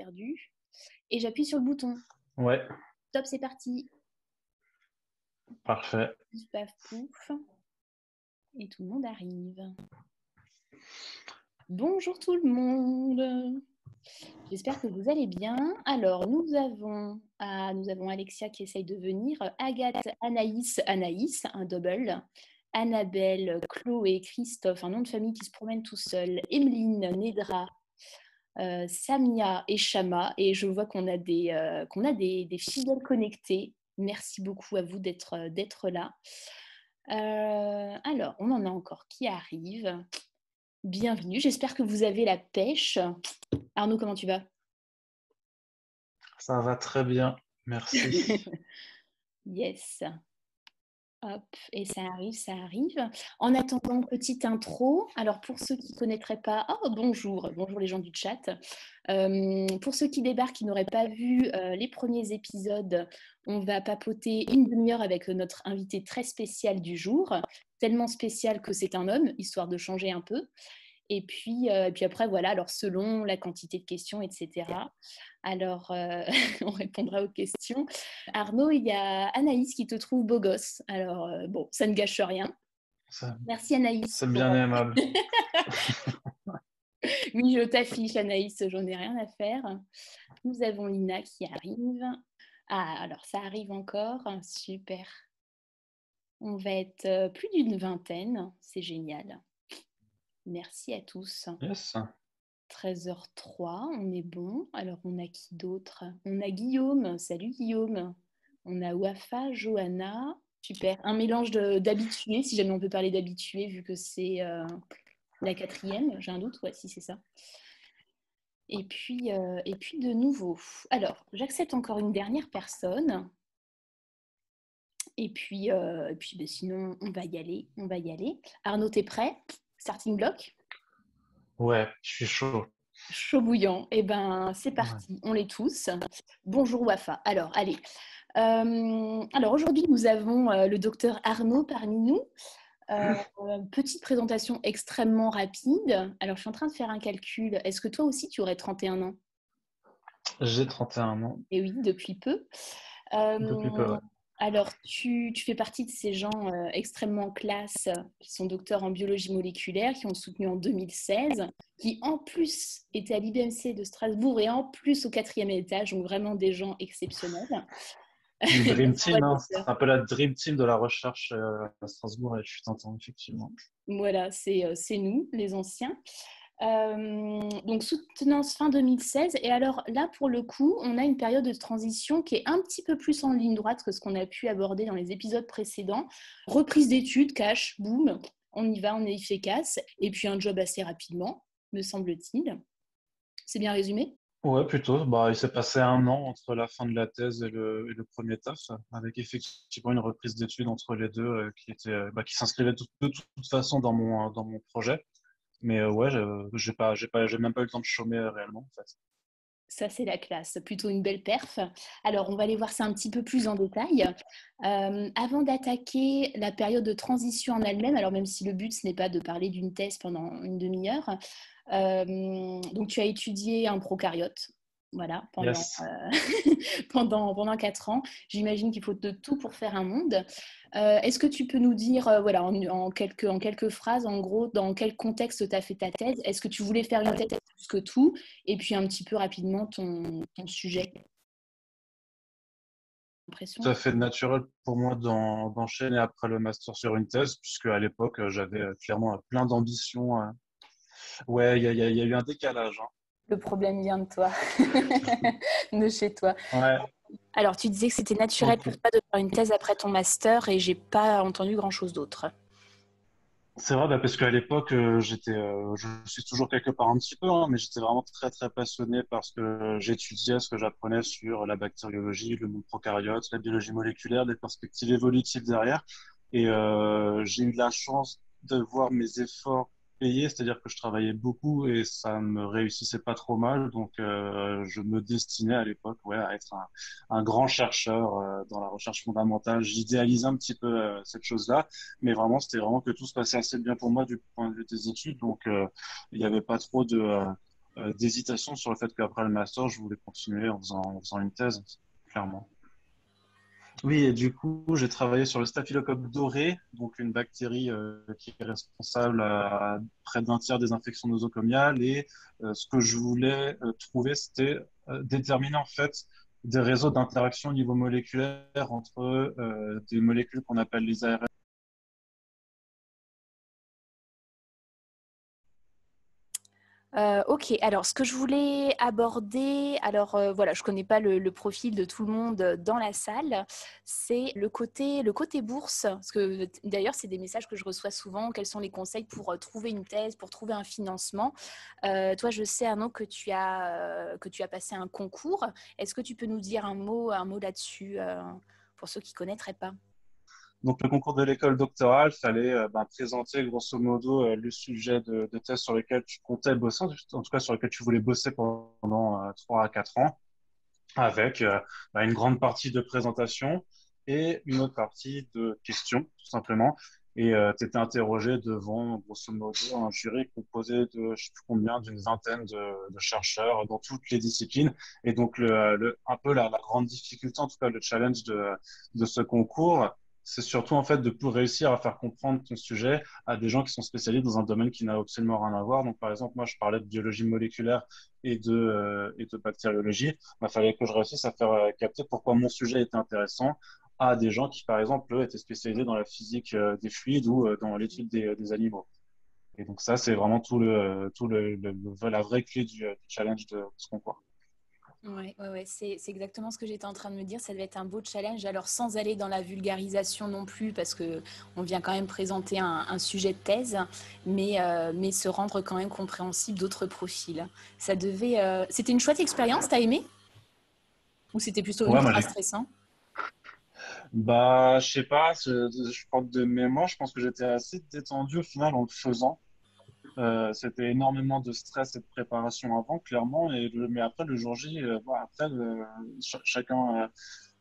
perdu. Et j'appuie sur le bouton. Ouais, Top, c'est parti. parfait. Paf, pouf. Et tout le monde arrive. Bonjour tout le monde. J'espère que vous allez bien. Alors, nous avons Alexia qui essaye de venir, Agathe, Anaïs, un double, Annabelle, Chloé, Christophe, un nom de famille qui se promène tout seul, Emeline, Nedra, Samia et Chama. Et je vois qu'on a des fidèles connectés. Merci beaucoup à vous d'être là. Alors, on en a encore qui arrivent. Bienvenue, j'espère que vous avez la pêche. Arnaud, comment tu vas? Ça va très bien, merci. Yes. Hop, et ça arrive, ça arrive. En attendant, petite intro. Alors, pour ceux qui ne connaîtraient pas, oh, bonjour les gens du chat. Pour ceux qui débarquent, qui n'auraient pas vu les premiers épisodes, on va papoter une demi-heure avec notre invité très spécial du jour. Tellement spécial que c'est un homme, histoire de changer un peu. Et puis après, voilà, alors selon la quantité de questions, etc. Alors, on répondra aux questions. Arnaud, il y a Anaïs qui te trouve beau gosse. Alors, bon, ça ne gâche rien. Ça- Merci Anaïs. C'est bien aimable. Oui, je t'affiche Anaïs, j'en ai rien à faire. Nous avons Lina qui arrive. Ah, alors ça arrive encore. Super. On va être plus d'une vingtaine. C'est génial. Merci à tous. Yes. 13h03, on est bon. Alors, on a qui d'autre? On a Guillaume. Salut Guillaume. On a Wafa, Johanna. Super. Un mélange d'habitués, si jamais on peut parler d'habitués, vu que c'est la quatrième. J'ai un doute, ouais, si c'est ça. Et puis de nouveau. Alors, j'accepte encore une dernière personne. Et puis ben, sinon, on va y aller. On va y aller. Arnaud, t'es prêt? Starting block? Ouais, je suis chaud. Chaud bouillant. Eh ben, c'est Ouais. parti. On l'est tous. Bonjour Wafa. Alors, allez. Alors aujourd'hui, nous avons le docteur Arnaud parmi nous. Euh, Petite présentation extrêmement rapide. Alors, je suis en train de faire un calcul. Est-ce que toi aussi, tu aurais 31 ans? J'ai 31 ans, Eh oui, depuis peu. depuis peu, Euh, ouais. alors, tu fais partie de ces gens extrêmement classe qui sont docteurs en biologie moléculaire, qui ont soutenu en 2016, qui en plus étaient à l'IBMC de Strasbourg et en plus au quatrième étage, donc vraiment des gens exceptionnels. Une Dream Merci pour Team, votre hein. docteur. C'est un peu la Dream Team de la recherche à Strasbourg et je suis tentant, effectivement. Voilà, c'est nous, les anciens. Donc soutenance fin 2016. Et alors là, pour le coup, on a une période de transition qui est un petit peu plus en ligne droite que ce qu'on a pu aborder dans les épisodes précédents. Reprise d'études, cash, boum, on y va, on est efficace. Et puis un job assez rapidement, me semble-t-il. C'est bien résumé? Ouais, plutôt. Bah, il s'est passé un an entre la fin de la thèse et le premier taf, avec effectivement une reprise d'études entre les deux qui s'inscrivait de toute façon dans mon projet. Mais ouais, j'ai même pas eu le temps de chômer réellement, en fait. Ça, c'est la classe, plutôt une belle perf. Alors, on va aller voir ça un petit peu plus en détail. Avant d'attaquer la période de transition en elle-même, alors même si le but, ce n'est pas de parler d'une thèse pendant une demi-heure, donc tu as étudié un procaryote, voilà, Yes. pendant 4 ans. J'imagine qu'il faut de tout pour faire un monde. Est-ce que tu peux nous dire, voilà, en quelques phrases, en gros, dans quel contexte tu as fait ta thèse? Est-ce que tu voulais faire une thèse plus que tout? Et puis un petit peu rapidement ton sujet. Tout Impression. à fait naturel pour moi d'enchaîner après le master sur une thèse, puisque à l'époque, j'avais clairement plein d'ambitions. Ouais, il y a eu un décalage, hein. Le problème vient de toi, de chez toi. Ouais, Alors, tu disais que c'était naturel donc pour toi de faire une thèse après ton master et j'ai pas entendu grand-chose d'autre. c'est vrai, bah, parce qu'à l'époque, je suis toujours quelque part un petit peu, hein, mais j'étais vraiment très très passionné parce que j'étudiais ce que j'apprenais sur la bactériologie, le monde prokaryote, la biologie moléculaire, les perspectives évolutives derrière. Et j'ai eu la chance de voir mes efforts payés, c'est-à-dire que je travaillais beaucoup et ça me réussissait pas trop mal. Donc je me destinais à l'époque, ouais, à être un grand chercheur dans la recherche fondamentale. J'idéalisais un petit peu cette chose-là. Mais vraiment, c'était vraiment que tout se passait assez bien pour moi du point de vue des études. Donc, il n'y avait pas trop d'hésitation sur le fait qu'après le master, je voulais continuer en faisant une thèse, clairement. Oui, et du coup, j'ai travaillé sur le staphylocoque doré, donc une bactérie qui est responsable à près d'un tiers des infections nosocomiales. Et ce que je voulais trouver, c'était déterminer en fait des réseaux d'interaction au niveau moléculaire entre des molécules qu'on appelle les ARN. Ok, alors ce que je voulais aborder, alors voilà, je connais pas le profil de tout le monde dans la salle, c'est le côté bourse, parce que d'ailleurs c'est des messages que je reçois souvent, quels sont les conseils pour trouver une thèse, pour trouver un financement. Toi, je sais Arnaud que tu as passé un concours. Est-ce que tu peux nous dire un mot là-dessus pour ceux qui connaîtraient pas? Donc, le concours de l'école doctorale, il fallait présenter grosso modo le sujet de thèse sur lequel tu comptais bosser, en tout cas sur lequel tu voulais bosser pendant 3 à 4 ans, avec une grande partie de présentation et une autre partie de questions, tout simplement. Et tu étais interrogé devant, grosso modo, un jury composé de, je sais plus combien, d'une vingtaine de chercheurs dans toutes les disciplines. Et donc, un peu la grande difficulté, en tout cas le challenge de ce concours, c'est surtout en fait de pour réussir à faire comprendre ton sujet à des gens qui sont spécialisés dans un domaine qui n'a absolument rien à voir. Donc, par exemple, moi, je parlais de biologie moléculaire et de bactériologie. Il fallait que je réussisse à faire capter pourquoi mon sujet était intéressant à des gens qui, par exemple, eux, étaient spécialisés dans la physique des fluides ou dans l'étude des animaux. Et donc ça, c'est vraiment la vraie clé du challenge de ce concours. Ouais, c'est exactement ce que j'étais en train de me dire. Ça devait être un beau challenge. Alors, sans aller dans la vulgarisation non plus, parce que on vient quand même présenter un sujet de thèse, mais se rendre quand même compréhensible d'autres profils. C'était une chouette expérience. T'as aimé? Ou c'était plutôt Ouais, moi, ultra stressant? je sais pas, je crois que de mémoire, je pense que j'étais assez détendu au final en le faisant. C'était énormément de stress et de préparation avant, clairement, mais après, le jour J, chacun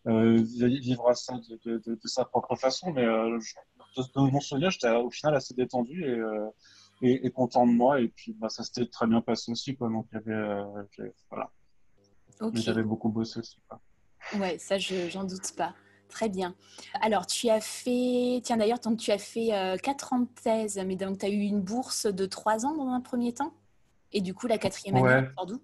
vivra ça de sa propre façon. Mais de mon souvenir, j'étais au final assez détendu et content de moi. Et puis, ça s'était très bien passé aussi, quoi. Donc, voilà, Ok. j'avais beaucoup bossé aussi, quoi. Ouais, ça, j'en doute pas. Très bien. Alors, tu as fait, tiens d'ailleurs, donc tu as fait 4 ans de thèse, mais donc tu as eu une bourse de 3 ans dans un premier temps? Et du coup, la quatrième année, elle Ouais, sort d'où?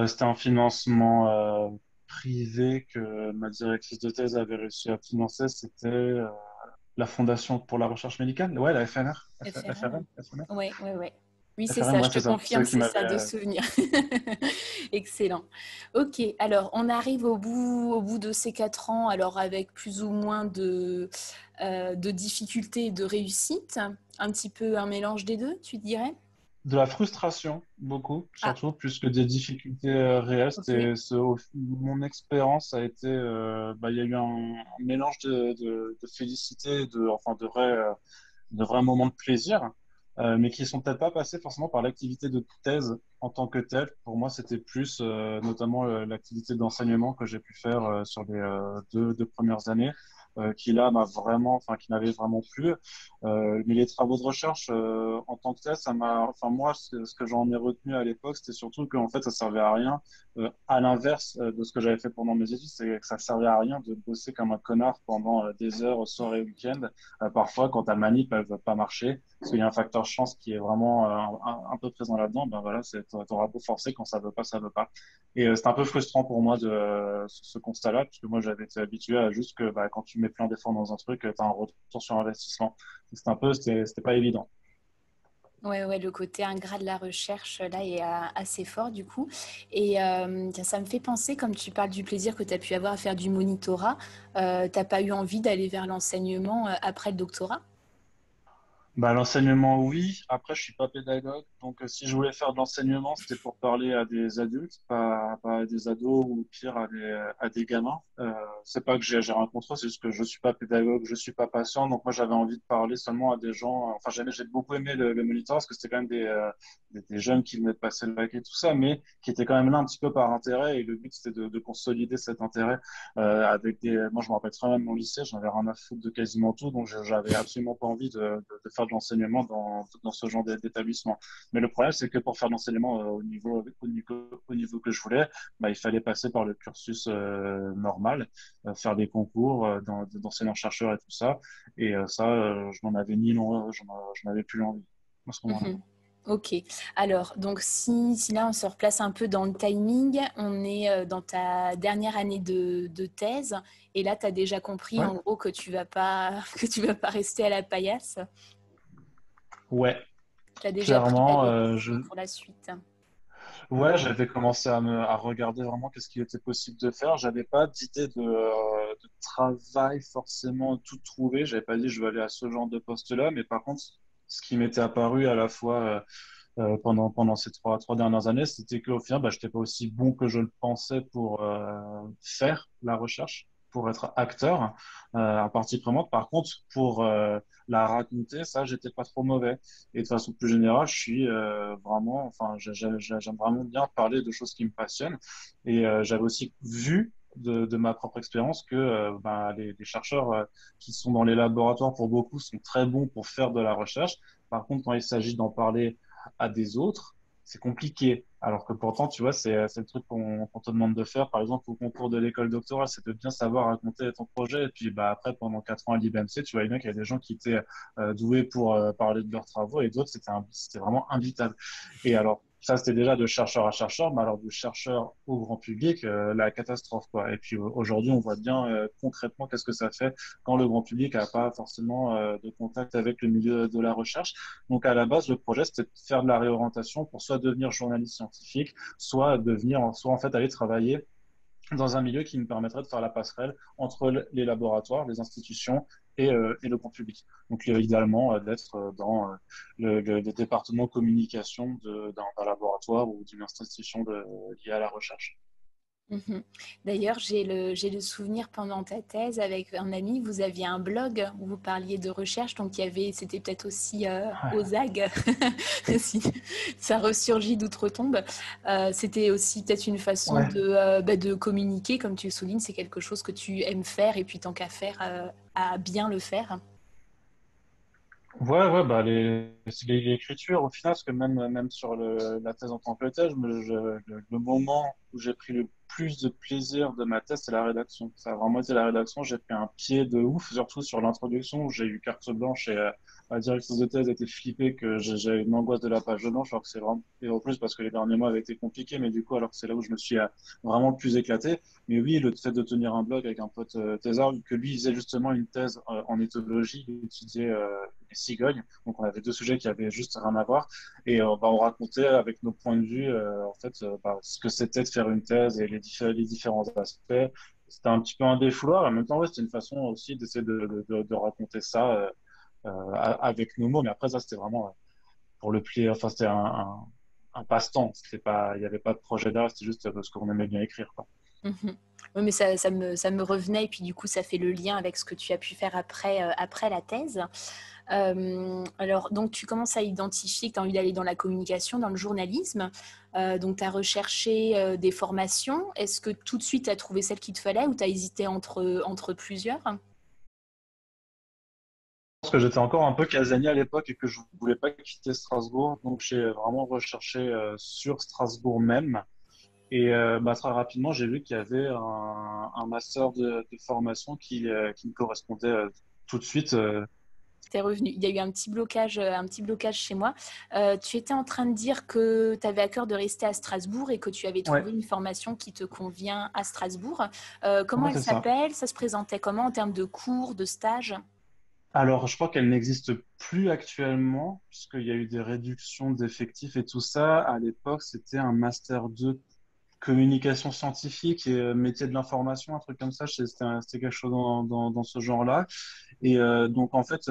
c'était un financement privé que ma directrice de thèse avait réussi à financer. C'était la Fondation pour la recherche médicale. Ouais, la FNR, FRM. FRM, FNR. Ouais, ouais, ouais. Oui, c'est FRM, ça, ouais, je te c'est ça. C'est confirme, eux qui c'est ça de m'avaient. souvenir. Excellent. Ok, alors on arrive au bout de ces 4 ans, alors avec plus ou moins de difficultés et de réussites, un petit peu un mélange des deux, tu dirais? De la frustration, beaucoup, Ah, surtout, plus que des difficultés réelles. ok. Mon expérience a été, il y a eu un mélange de félicité, de vrais moments de plaisir, mais qui sont peut-être pas passés forcément par l'activité de thèse en tant que telle. Pour moi, c'était plus, notamment, l'activité d'enseignement que j'ai pu faire sur les deux premières années. Qui là qui m'avait vraiment plu. Mais les travaux de recherche en tant que tel, moi, ce que j'en ai retenu à l'époque, c'était surtout qu'en fait, ça servait à rien. À l'inverse de ce que j'avais fait pendant mes études, c'est que ça servait à rien de bosser comme un connard pendant des heures, soir et week-end. Parfois, quand ta manip, elle veut pas marcher, parce qu'il y a un facteur chance qui est vraiment un peu présent là-dedans, ben voilà, t'auras beau forcer, quand ça veut pas, ça veut pas. Et c'est un peu frustrant pour moi de ce constat-là, parce que moi, j'avais été habitué à juste que quand tu mets plein d'efforts dans un truc, tu as un retour sur investissement. C'était pas évident. Ouais, ouais, le côté ingrat de la recherche, là, est assez fort, du coup. Et tiens, ça me fait penser, comme tu parles du plaisir que tu as pu avoir à faire du monitorat, t'as pas eu envie d'aller vers l'enseignement après le doctorat? L'enseignement, oui. Après, je suis pas pédagogue. Donc, si je voulais faire de l'enseignement, c'était pour parler à des adultes, pas à des ados ou pire à des gamins. C'est pas que j'ai rien contre eux, c'est juste que je suis pas pédagogue, je suis pas patient. Donc, moi, j'avais envie de parler seulement à des gens. Enfin, j'ai beaucoup aimé le moniteur parce que c'était quand même des jeunes qui venaient de passer le bac et tout ça, mais qui étaient quand même là un petit peu par intérêt. Et le but, c'était de consolider cet intérêt moi, je me rappelle très bien de mon lycée, j'en avais rien à foutre de quasiment tout, donc j'avais absolument pas envie de faire de l'enseignement dans ce genre d'établissement. Mais le problème, c'est que pour faire l'enseignement au niveau que je voulais, bah, il fallait passer par le cursus normal, faire des concours d'enseignant-chercheur et tout ça. Et ça, je n'en avais ni l'envie, j'en avais plus l'envie à ce moment-là. Mhm. Ok. Alors, donc si là on se replace un peu dans le timing, on est dans ta dernière année de thèse, et là tu as déjà compris Ouais, en gros que tu vas pas que tu vas pas rester à la paillasse. ouais, Tu as déjà pris la clairement, décision pour la suite. ouais, j'avais commencé à regarder vraiment qu'est-ce qu'il était possible de faire. J'avais pas d'idée de travail forcément tout trouvé. J'avais pas dit je veux aller à ce genre de poste-là, mais par contre, ce qui m'était apparu à la fois pendant ces trois dernières années, c'était qu'au final, bah, j'étais pas aussi bon que je le pensais pour faire la recherche, pour être acteur à partie prenante. Par contre, pour la raconter, ça, j'étais pas trop mauvais. Et de façon plus générale, je suis vraiment, enfin, j'aime vraiment bien parler de choses qui me passionnent. Et j'avais aussi vu de ma propre expérience que bah, les chercheurs qui sont dans les laboratoires, pour beaucoup, sont très bons pour faire de la recherche. Par contre, quand il s'agit d'en parler à des autres, c'est compliqué. Alors que pourtant, tu vois, c'est le truc qu'on te demande de faire, par exemple, au concours de l'école doctorale, c'est de bien savoir raconter ton projet. Et puis, bah, après, pendant 4 ans à l'IBMC, tu vois bien qu'il y a des gens qui étaient doués pour parler de leurs travaux et d'autres, c'était vraiment imbitable. Et alors, ça, c'était déjà de chercheur à chercheur, mais alors de chercheur au grand public, la catastrophe, quoi. Et puis aujourd'hui, on voit bien concrètement qu'est-ce que ça fait quand le grand public n'a pas forcément de contact avec le milieu de la recherche. Donc à la base, le projet, c'était de faire de la réorientation pour soit devenir journaliste scientifique, soit en fait aller travailler dans un milieu qui me permettrait de faire la passerelle entre les laboratoires, les institutions et le grand public. Donc, idéalement, d'être dans le département communication d'un laboratoire ou d'une institution liée à la recherche. Mhm. D'ailleurs, j'ai le souvenir pendant ta thèse avec un ami, vous aviez un blog où vous parliez de recherche, donc il y avait, c'était peut-être aussi aux ZAG, si ça ressurgit d'outre-tombe. C'était aussi peut-être une façon Ouais. de communiquer, comme tu le soulignes, c'est quelque chose que tu aimes faire, et puis tant qu'à faire, à bien le faire. Ouais, ouais, bah l'écriture au final, parce que même sur la thèse en tant que telle, le moment où j'ai pris le plus de plaisir de ma thèse, c'est la rédaction. Ça a vraiment été la rédaction. J'ai pris un pied de ouf, surtout sur l'introduction où j'ai eu carte blanche et la directrice de thèse était flippée que j'avais une angoisse de la page blanche, alors que c'est vraiment, et en plus parce que les derniers mois avaient été compliqués, mais du coup, alors que c'est là où je me suis vraiment le plus éclaté. Mais oui, le fait de tenir un blog avec un pote thésard, que lui il faisait justement une thèse en éthologie, il étudiait les cigognes. Donc on avait deux sujets qui avaient juste rien à voir. Et bah, on racontait avec nos points de vue en fait bah, ce que c'était de faire une thèse et les différents aspects. C'était un petit peu un défouloir. En même temps, ouais, c'était une façon aussi d'essayer de raconter ça avec nos mots. Mais après, ça, c'était vraiment pour le plaisir. Enfin, c'était un passe-temps. C'était pas, il n'y avait pas de projet d'art. C'était juste parce qu'on aimait bien écrire, quoi. Mhm. Oui, mais ça me revenait, et puis du coup, ça fait le lien avec ce que tu as pu faire après, après la thèse. Alors, donc, tu commences à identifier que tu as envie d'aller dans la communication, dans le journalisme. Donc, tu as recherché des formations. Est-ce que tout de suite, tu as trouvé celle qu'il te fallait, ou tu as hésité entre plusieurs? Parce que j'étais encore un peu casanier à l'époque et que je voulais pas quitter Strasbourg. Donc, j'ai vraiment recherché sur Strasbourg même. Et bah, très rapidement, j'ai vu qu'il y avait un master de formation qui me correspondait tout de suite. T'es revenu. Il y a eu un petit blocage chez moi. Tu étais en train de dire que tu avais à cœur de rester à Strasbourg et que tu avais Ouais, trouvé une formation qui te convient à Strasbourg. Comment ouais, elle c'est ça. s'appelle? Ça se présentait comment en termes de cours, de stages? Alors, je crois qu'elle n'existe plus actuellement, puisqu'il y a eu des réductions d'effectifs et tout ça. À l'époque, c'était un master 2 communication scientifique et métier de l'information, un truc comme ça. C'était quelque chose dans ce genre-là. Et donc, en fait,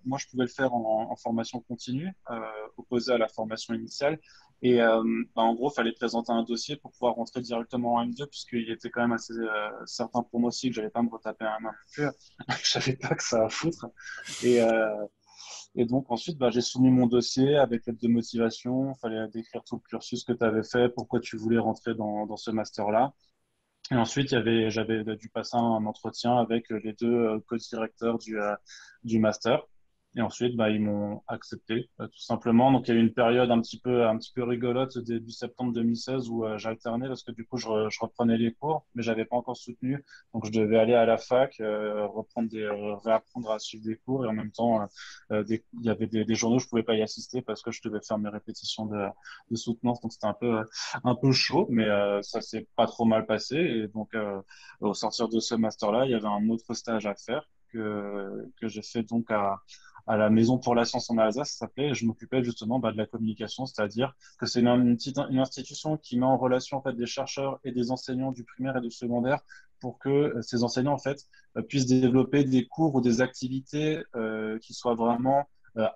moi, je pouvais le faire en formation continue, opposé à la formation initiale. Et bah, en gros, il fallait présenter un dossier pour pouvoir rentrer directement en M2, puisqu'il était quand même assez certain pour moi aussi que j'allais pas me retaper un an non plus. Je savais pas que ça à foutre. Et, euh, et donc ensuite, bah, j'ai soumis mon dossier avec lettre de motivation. Il fallait décrire tout le cursus que tu avais fait, pourquoi tu voulais rentrer dans ce master-là. Et ensuite, j'avais dû passer un entretien avec les deux co-directeurs du master. Et ensuite, ils m'ont accepté, tout simplement. Donc, il y a eu une période un petit peu rigolote début septembre 2016 où j'alternais parce que du coup, je reprenais les cours, mais j'avais pas encore soutenu. Donc, je devais aller à la fac, réapprendre à suivre des cours et en même temps, il y avait des journaux, je pouvais pas y assister parce que je devais faire mes répétitions de soutenance. Donc, c'était un peu chaud, mais ça s'est pas trop mal passé. Et donc, au sortir de ce master-là, il y avait un autre stage à faire que j'ai fait donc à la Maison pour la Science en Alsace, ça s'appelait. Je m'occupais justement de la communication, c'est-à-dire que c'est une institution qui met en relation en fait des chercheurs et des enseignants du primaire et du secondaire pour que ces enseignants en fait puissent développer des cours ou des activités qui soient vraiment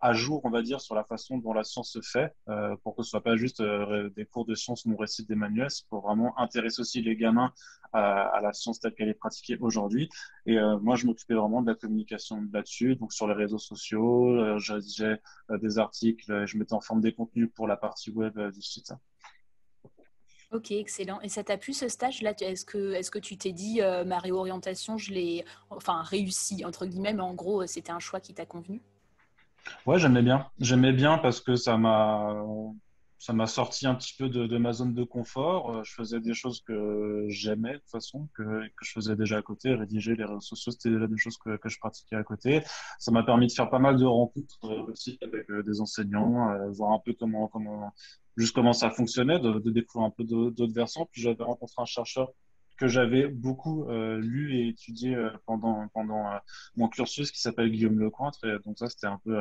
à jour, on va dire, sur la façon dont la science se fait, pour que ce soit pas juste des cours de science où on récite des manuels, c'est pour vraiment intéresser aussi les gamins à la science telle qu'elle est pratiquée aujourd'hui. Et moi, je m'occupais vraiment de la communication là-dessus, donc sur les réseaux sociaux, je rédigeais des articles, je mettais en forme des contenus pour la partie web du site. Ok, excellent. Et ça t'a plu ce stage-là? Est-ce que tu t'es dit, ma réorientation, je l'ai enfin réussi, entre guillemets, mais en gros, c'était un choix qui t'a convenu? Ouais, j'aimais bien. J'aimais bien parce que ça m'a sorti un petit peu de ma zone de confort. Je faisais des choses que j'aimais de toute façon, que je faisais déjà à côté. Rédiger les réseaux sociaux, c'était déjà des choses que je pratiquais à côté. Ça m'a permis de faire pas mal de rencontres aussi avec des enseignants, voir un peu juste comment ça fonctionnait, de découvrir un peu d'autres versants. Puis j'avais rencontré un chercheur que j'avais beaucoup lu et étudié pendant mon cursus qui s'appelle Guillaume Lecointre. Et donc ça, c'était un peu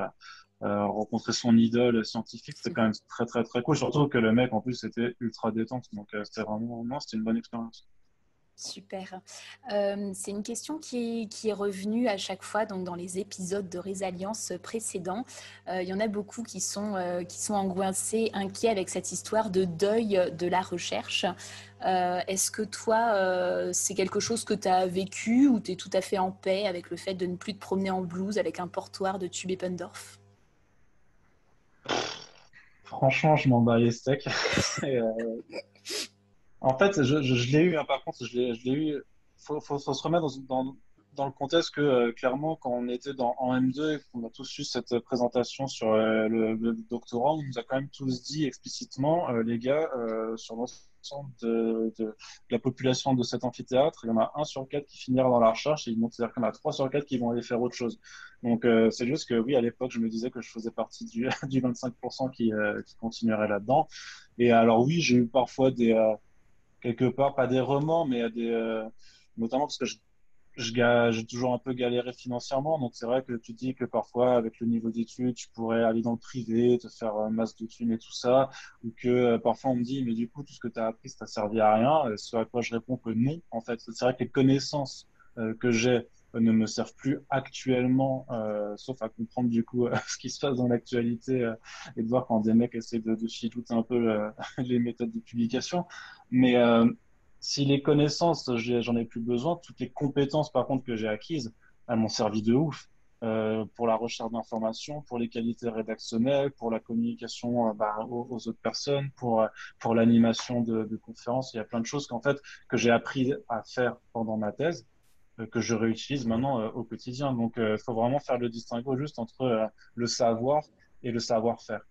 rencontrer son idole scientifique, c'était quand même très très très cool. Surtout que le mec en plus était ultra détente, donc c'était vraiment non, c'était une bonne expérience. Super. C'est une question qui est revenue à chaque fois donc dans les épisodes de Résilience précédents. Il y en a beaucoup qui sont angoissés, inquiets avec cette histoire de deuil de la recherche. Est-ce que toi, c'est quelque chose que tu as vécu ou tu es tout à fait en paix avec le fait de ne plus te promener en blouse avec un portoir de tube Eppendorf? Franchement, je m'en bats les steaks. Et, en fait, je l'ai eu, hein, par contre, je l'ai eu. Faut se remettre dans le contexte que, clairement, quand on était en M2 et qu'on a tous eu cette présentation sur le doctorat, on nous a quand même tous dit explicitement, les gars, sur l'ensemble de la population de cet amphithéâtre, il y en a un sur quatre qui finira dans la recherche et c'est-à-dire qu'il y en a trois sur quatre qui vont aller faire autre chose. Donc, c'est juste que oui, à l'époque, je me disais que je faisais partie du 25% qui continuerait là-dedans. Et alors, oui, j'ai eu parfois quelque part, pas des remords, mais notamment parce que j'ai toujours un peu galéré financièrement. Donc, c'est vrai que tu dis que parfois, avec le niveau d'études, tu pourrais aller dans le privé, te faire masse de thunes et tout ça. Ou que parfois, on me dit, mais du coup, tout ce que tu as appris, ça t'a servi à rien. Ce à quoi je réponds que non, en fait. C'est vrai que les connaissances que j'ai ne me servent plus actuellement, sauf à comprendre du coup ce qui se passe dans l'actualité et de voir quand des mecs essaient de filouter un peu les méthodes de publication. Mais si les connaissances, j'en ai plus besoin, toutes les compétences par contre que j'ai acquises, elles m'ont servi de ouf. Pour la recherche d'informations, pour les qualités rédactionnelles, pour la communication aux autres personnes, pour l'animation de conférences. Il y a plein de choses que j'ai appris à faire pendant ma thèse, que je réutilise maintenant au quotidien. Donc, il faut vraiment faire le distinguo juste entre le savoir et le savoir-faire.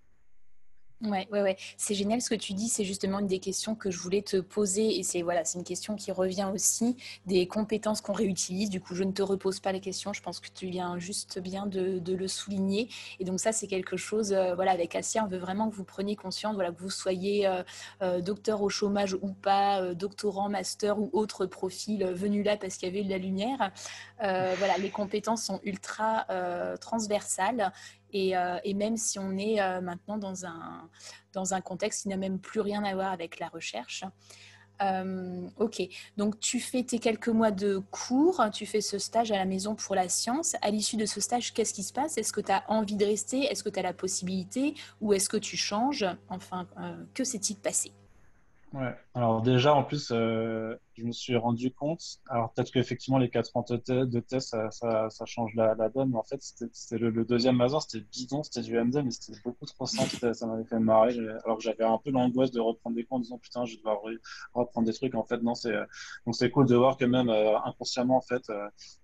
Ouais, ouais, ouais. C'est génial ce que tu dis. C'est justement une des questions que je voulais te poser. Et c'est voilà, c'est une question qui revient aussi des compétences qu'on réutilise. Du coup, je ne te repose pas les questions. Je pense que tu viens juste bien de le souligner. Et donc ça, c'est quelque chose. Voilà, avec Assia, on veut vraiment que vous preniez conscience. Voilà, que vous soyez docteur au chômage ou pas, doctorant, master ou autre profil venu là parce qu'il y avait de la lumière. Voilà, les compétences sont ultra transversales. Et même si on est maintenant dans un contexte qui n'a même plus rien à voir avec la recherche. Ok, donc tu fais tes quelques mois de cours, tu fais ce stage à la Maison pour la Science. À l'issue de ce stage, qu'est-ce qui se passe? Est-ce que tu as envie de rester? Est-ce que tu as la possibilité? Ou est-ce que tu changes? Enfin, que s'est-il passé? Ouais. Alors déjà, en plus, je me suis rendu compte, alors peut-être qu'effectivement les 4 ans de test, ça change la donne, mais en fait, c'était le deuxième major, c'était bidon, c'était du MD, mais c'était beaucoup trop simple, ça m'avait fait marrer, alors que j'avais un peu l'angoisse de reprendre des cours en disant, putain, je vais devoir reprendre des trucs. En fait, non, donc c'est cool de voir que même inconsciemment, en fait,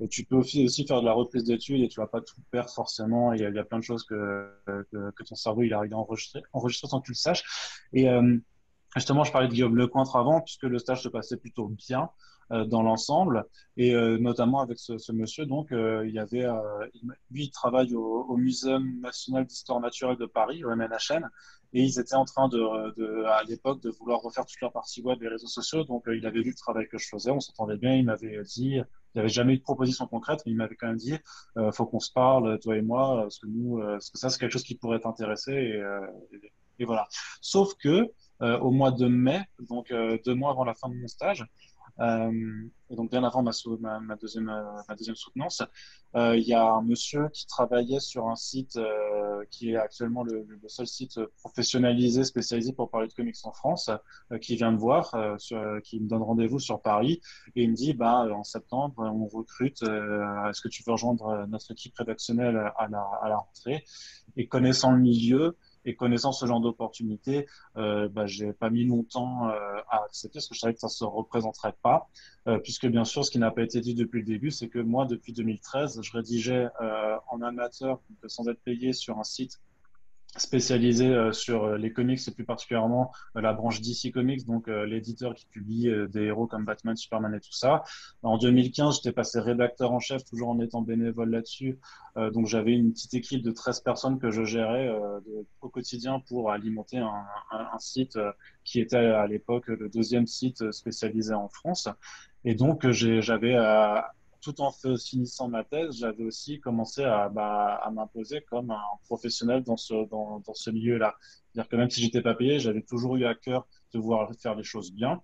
tu peux aussi faire de la reprise d'études et tu vas pas tout perdre forcément. Il y a plein de choses que ton cerveau, il arrive à enregistrer sans que tu le saches. Et, justement, je parlais de Guillaume Lecointre avant, puisque le stage se passait plutôt bien dans l'ensemble, et notamment avec ce monsieur. Donc, il y avait, lui, il travaille au Muséum national d'histoire naturelle de Paris, au MNHN, et ils étaient en train à l'époque, de vouloir refaire toute leur partie web et réseaux sociaux. Donc, il avait vu le travail que je faisais, on s'entendait bien. Il m'avait dit, il n'y avait jamais eu de proposition concrète, mais il m'avait quand même dit, faut qu'on se parle, toi et moi, parce que nous, parce que ça, c'est quelque chose qui pourrait t'intéresser, et voilà. Sauf que au mois de mai, donc 2 mois avant la fin de mon stage, et donc bien avant ma deuxième soutenance, il y a un monsieur qui travaillait sur un site qui est actuellement le seul site professionnalisé, spécialisé pour parler de comics en France, qui vient me voir, qui me donne rendez-vous sur Paris, et il me dit, bah, en septembre, on recrute, est-ce que tu veux rejoindre notre équipe rédactionnelle à la rentrée? Et connaissant le milieu, et connaissant ce genre d'opportunité, bah, j'ai pas mis longtemps à accepter parce que je savais que ça se représenterait pas, puisque bien sûr, ce qui n'a pas été dit depuis le début, c'est que moi, depuis 2013, je rédigeais en amateur, donc sans être payé, sur un site spécialisé sur les comics et plus particulièrement la branche DC Comics, donc l'éditeur qui publie des héros comme Batman, Superman et tout ça. En 2015, j'étais passé rédacteur en chef, toujours en étant bénévole là-dessus. Donc j'avais une petite équipe de 13 personnes que je gérais au quotidien pour alimenter un site qui était à l'époque le deuxième site spécialisé en France. Et donc j'avais tout en finissant ma thèse, j'avais aussi commencé à m'imposer comme un professionnel dans ce milieu-là. C'est-à-dire que même si j'étais pas payé, j'avais toujours eu à cœur de vouloir faire les choses bien.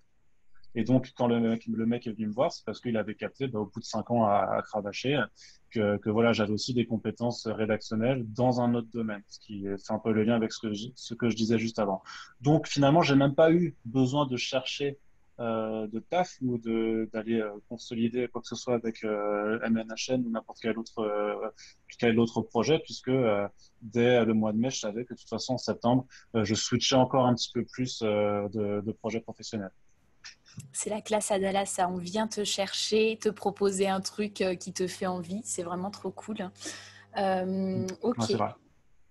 Et donc, quand le mec est venu me voir, c'est parce qu'il avait capté, bah, au bout de 5 ans à cravacher, que voilà, j'avais aussi des compétences rédactionnelles dans un autre domaine, ce qui fait un peu le lien avec ce que je disais juste avant. Donc, finalement, j'ai même pas eu besoin de chercher de taf ou d'aller consolider quoi que ce soit avec MNHN ou n'importe quel autre projet, puisque dès le mois de mai, je savais que de toute façon, en septembre, je switchais encore un petit peu plus de projet professionnel. C'est la classe à Dallas, ça. On vient te chercher, te proposer un truc qui te fait envie. C'est vraiment trop cool. Ouais, Ok. c'est vrai.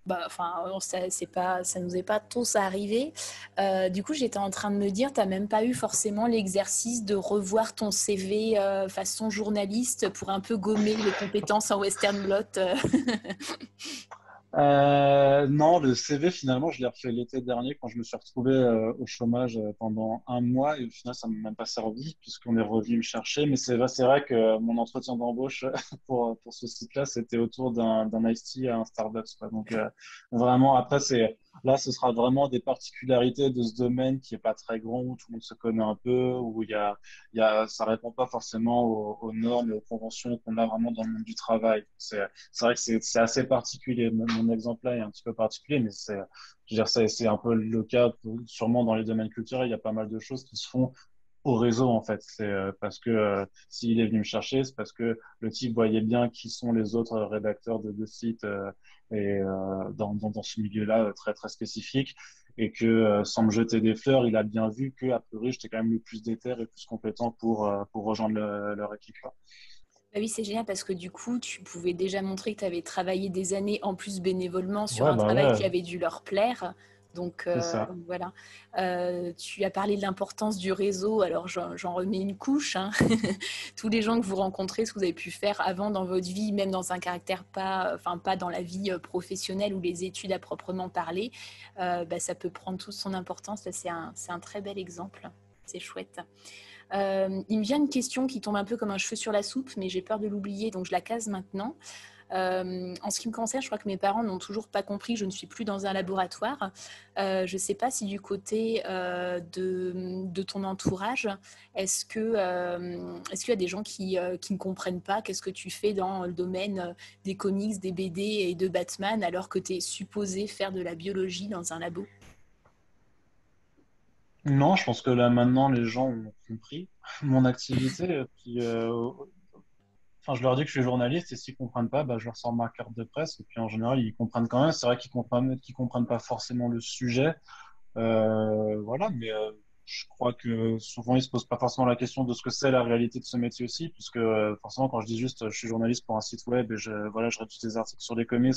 Bah, enfin, ça nous est pas tous arrivé. Du coup, j'étais en train de me dire, t'as même pas eu forcément l'exercice de revoir ton CV façon journaliste pour un peu gommer les compétences en Western Blot. Non, le CV, finalement, je l'ai refait l'été dernier quand je me suis retrouvé au chômage pendant un mois et au final, ça m'a même pas servi puisqu'on est revenu me chercher. Mais c'est vrai que mon entretien d'embauche pour ce site-là, c'était autour d'un iced tea à un Starbucks, quoi. Donc, vraiment, après, là, ce sera vraiment des particularités de ce domaine qui est pas très grand, où tout le monde se connaît un peu, où ça répond pas forcément aux normes et aux conventions qu'on a vraiment dans le monde du travail. C'est vrai que c'est assez particulier. Mon exemple là est un petit peu particulier, mais je veux dire, c'est un peu le cas sûrement dans les domaines culturels. Il y a pas mal de choses qui se font au réseau en fait. C'est parce que s'il est venu me chercher, c'est parce que le type voyait bien qui sont les autres rédacteurs de sites et dans ce milieu-là très très spécifique. Et que sans me jeter des fleurs, il a bien vu que a priori j'étais quand même le plus déter et le plus compétent pour rejoindre leur équipe, quoi. Bah oui, c'est génial parce que du coup, tu pouvais déjà montrer que tu avais travaillé des années en plus bénévolement sur Ouais, un bah travail qui ouais, avait dû leur plaire. Donc, c'est ça. voilà. Tu as parlé de l'importance du réseau. Alors j'en remets une couche, hein. Tous les gens que vous rencontrez, ce que vous avez pu faire avant dans votre vie, même dans un caractère pas dans la vie professionnelle ou les études à proprement parler, bah, ça peut prendre toute son importance. Là, c'est un très bel exemple. C'est chouette. Il me vient une question qui tombe un peu comme un cheveu sur la soupe, mais j'ai peur de l'oublier, donc je la case maintenant. En ce qui me concerne, je crois que mes parents n'ont toujours pas compris que je ne suis plus dans un laboratoire. Je ne sais pas si du côté de ton entourage, est-ce qu'il y a des gens qui ne comprennent pas qu'est-ce que tu fais dans le domaine des comics, des BD et de Batman, alors que tu es supposé faire de la biologie dans un labo? Non, je pense que là maintenant les gens ont compris mon activité. Et puis, enfin, je leur dis que je suis journaliste et s'ils comprennent pas, bah, je leur sors ma carte de presse. Et puis en général, ils comprennent quand même. C'est vrai qu'ils comprennent pas forcément le sujet. Voilà, mais je crois que souvent ils se posent pas forcément la question de ce que c'est la réalité de ce métier aussi, puisque forcément quand je dis juste je suis journaliste pour un site web et voilà, je rédige des articles sur les comics,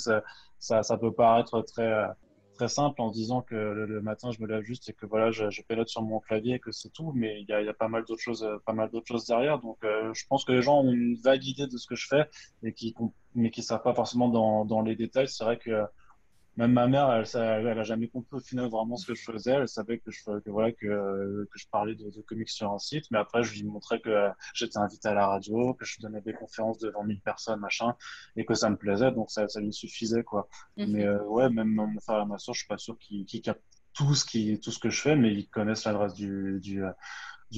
ça peut paraître très simple en se disant que le matin je me lève juste et que voilà, je pilote sur mon clavier et que c'est tout, mais il y a pas mal d'autres choses, pas mal d'autres choses derrière. Donc je pense que les gens ont une vague idée de ce que je fais mais qui savent pas forcément dans les détails. C'est vrai que même ma mère, elle a jamais compris au final vraiment ce que je faisais. Elle savait voilà, que je parlais de comics sur un site. Mais après, je lui montrais que j'étais invité à la radio, que je donnais des conférences devant 1000 personnes, machin, et que ça me plaisait. Donc, ça lui suffisait, quoi. Mais Mhm. ouais, même mon frère et ma soeur, je suis pas sûr qu'ils captent tout ce que je fais, mais ils connaissent l'adresse du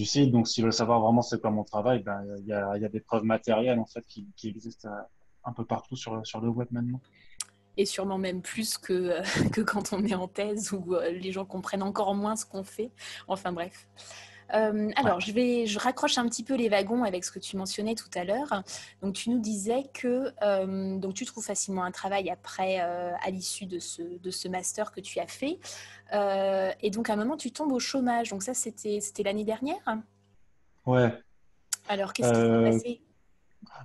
site. Donc, s'ils veulent savoir vraiment c'est quoi mon travail, ben, il y a des preuves matérielles, en fait, qui existent un peu partout sur le web maintenant. Et sûrement même plus que, que quand on est en thèse où les gens comprennent encore moins ce qu'on fait. Enfin bref. Alors, je raccroche un petit peu les wagons avec ce que tu mentionnais tout à l'heure. Donc, tu nous disais que donc tu trouves facilement un travail après, à l'issue de ce master que tu as fait. Et donc, à un moment, tu tombes au chômage. Donc, ça, c'était l'année dernière. Ouais. Alors, qu'est-ce qui s'est Euh, passé?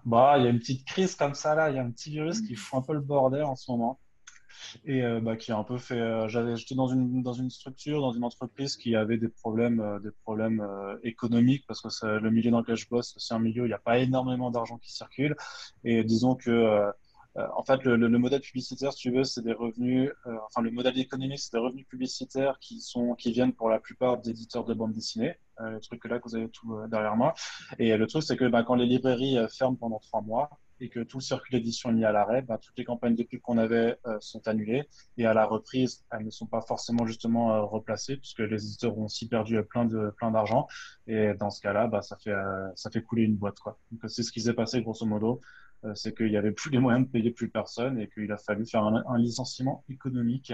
Bah, il y a une petite crise comme ça là, il y a un petit virus qui fout un peu le bordel en ce moment et bah, qui a un peu fait. J'étais dans une structure, dans une entreprise qui avait des problèmes économiques parce que le milieu dans lequel je bosse, c'est un milieu où il n'y a pas énormément d'argent qui circule et disons que en fait le modèle publicitaire, si tu veux, c'est des revenus. Enfin, le modèle économique, c'est des revenus publicitaires qui viennent pour la plupart d'éditeurs de bande dessinée. Le truc là que vous avez tout derrière moi. Et le truc, c'est que bah, quand les librairies ferment pendant 3 mois et que tout le circuit d'édition est mis à l'arrêt, bah, toutes les campagnes de pub qu'on avait sont annulées. Et à la reprise, elles ne sont pas forcément justement replacées puisque les éditeurs ont aussi perdu plein d'argent. Et dans ce cas-là, bah, ça fait couler une boîte, quoi. Donc c'est ce qui s'est passé grosso modo. C'est qu'il n'y avait plus les moyens de payer plus personne et qu'il a fallu faire un licenciement économique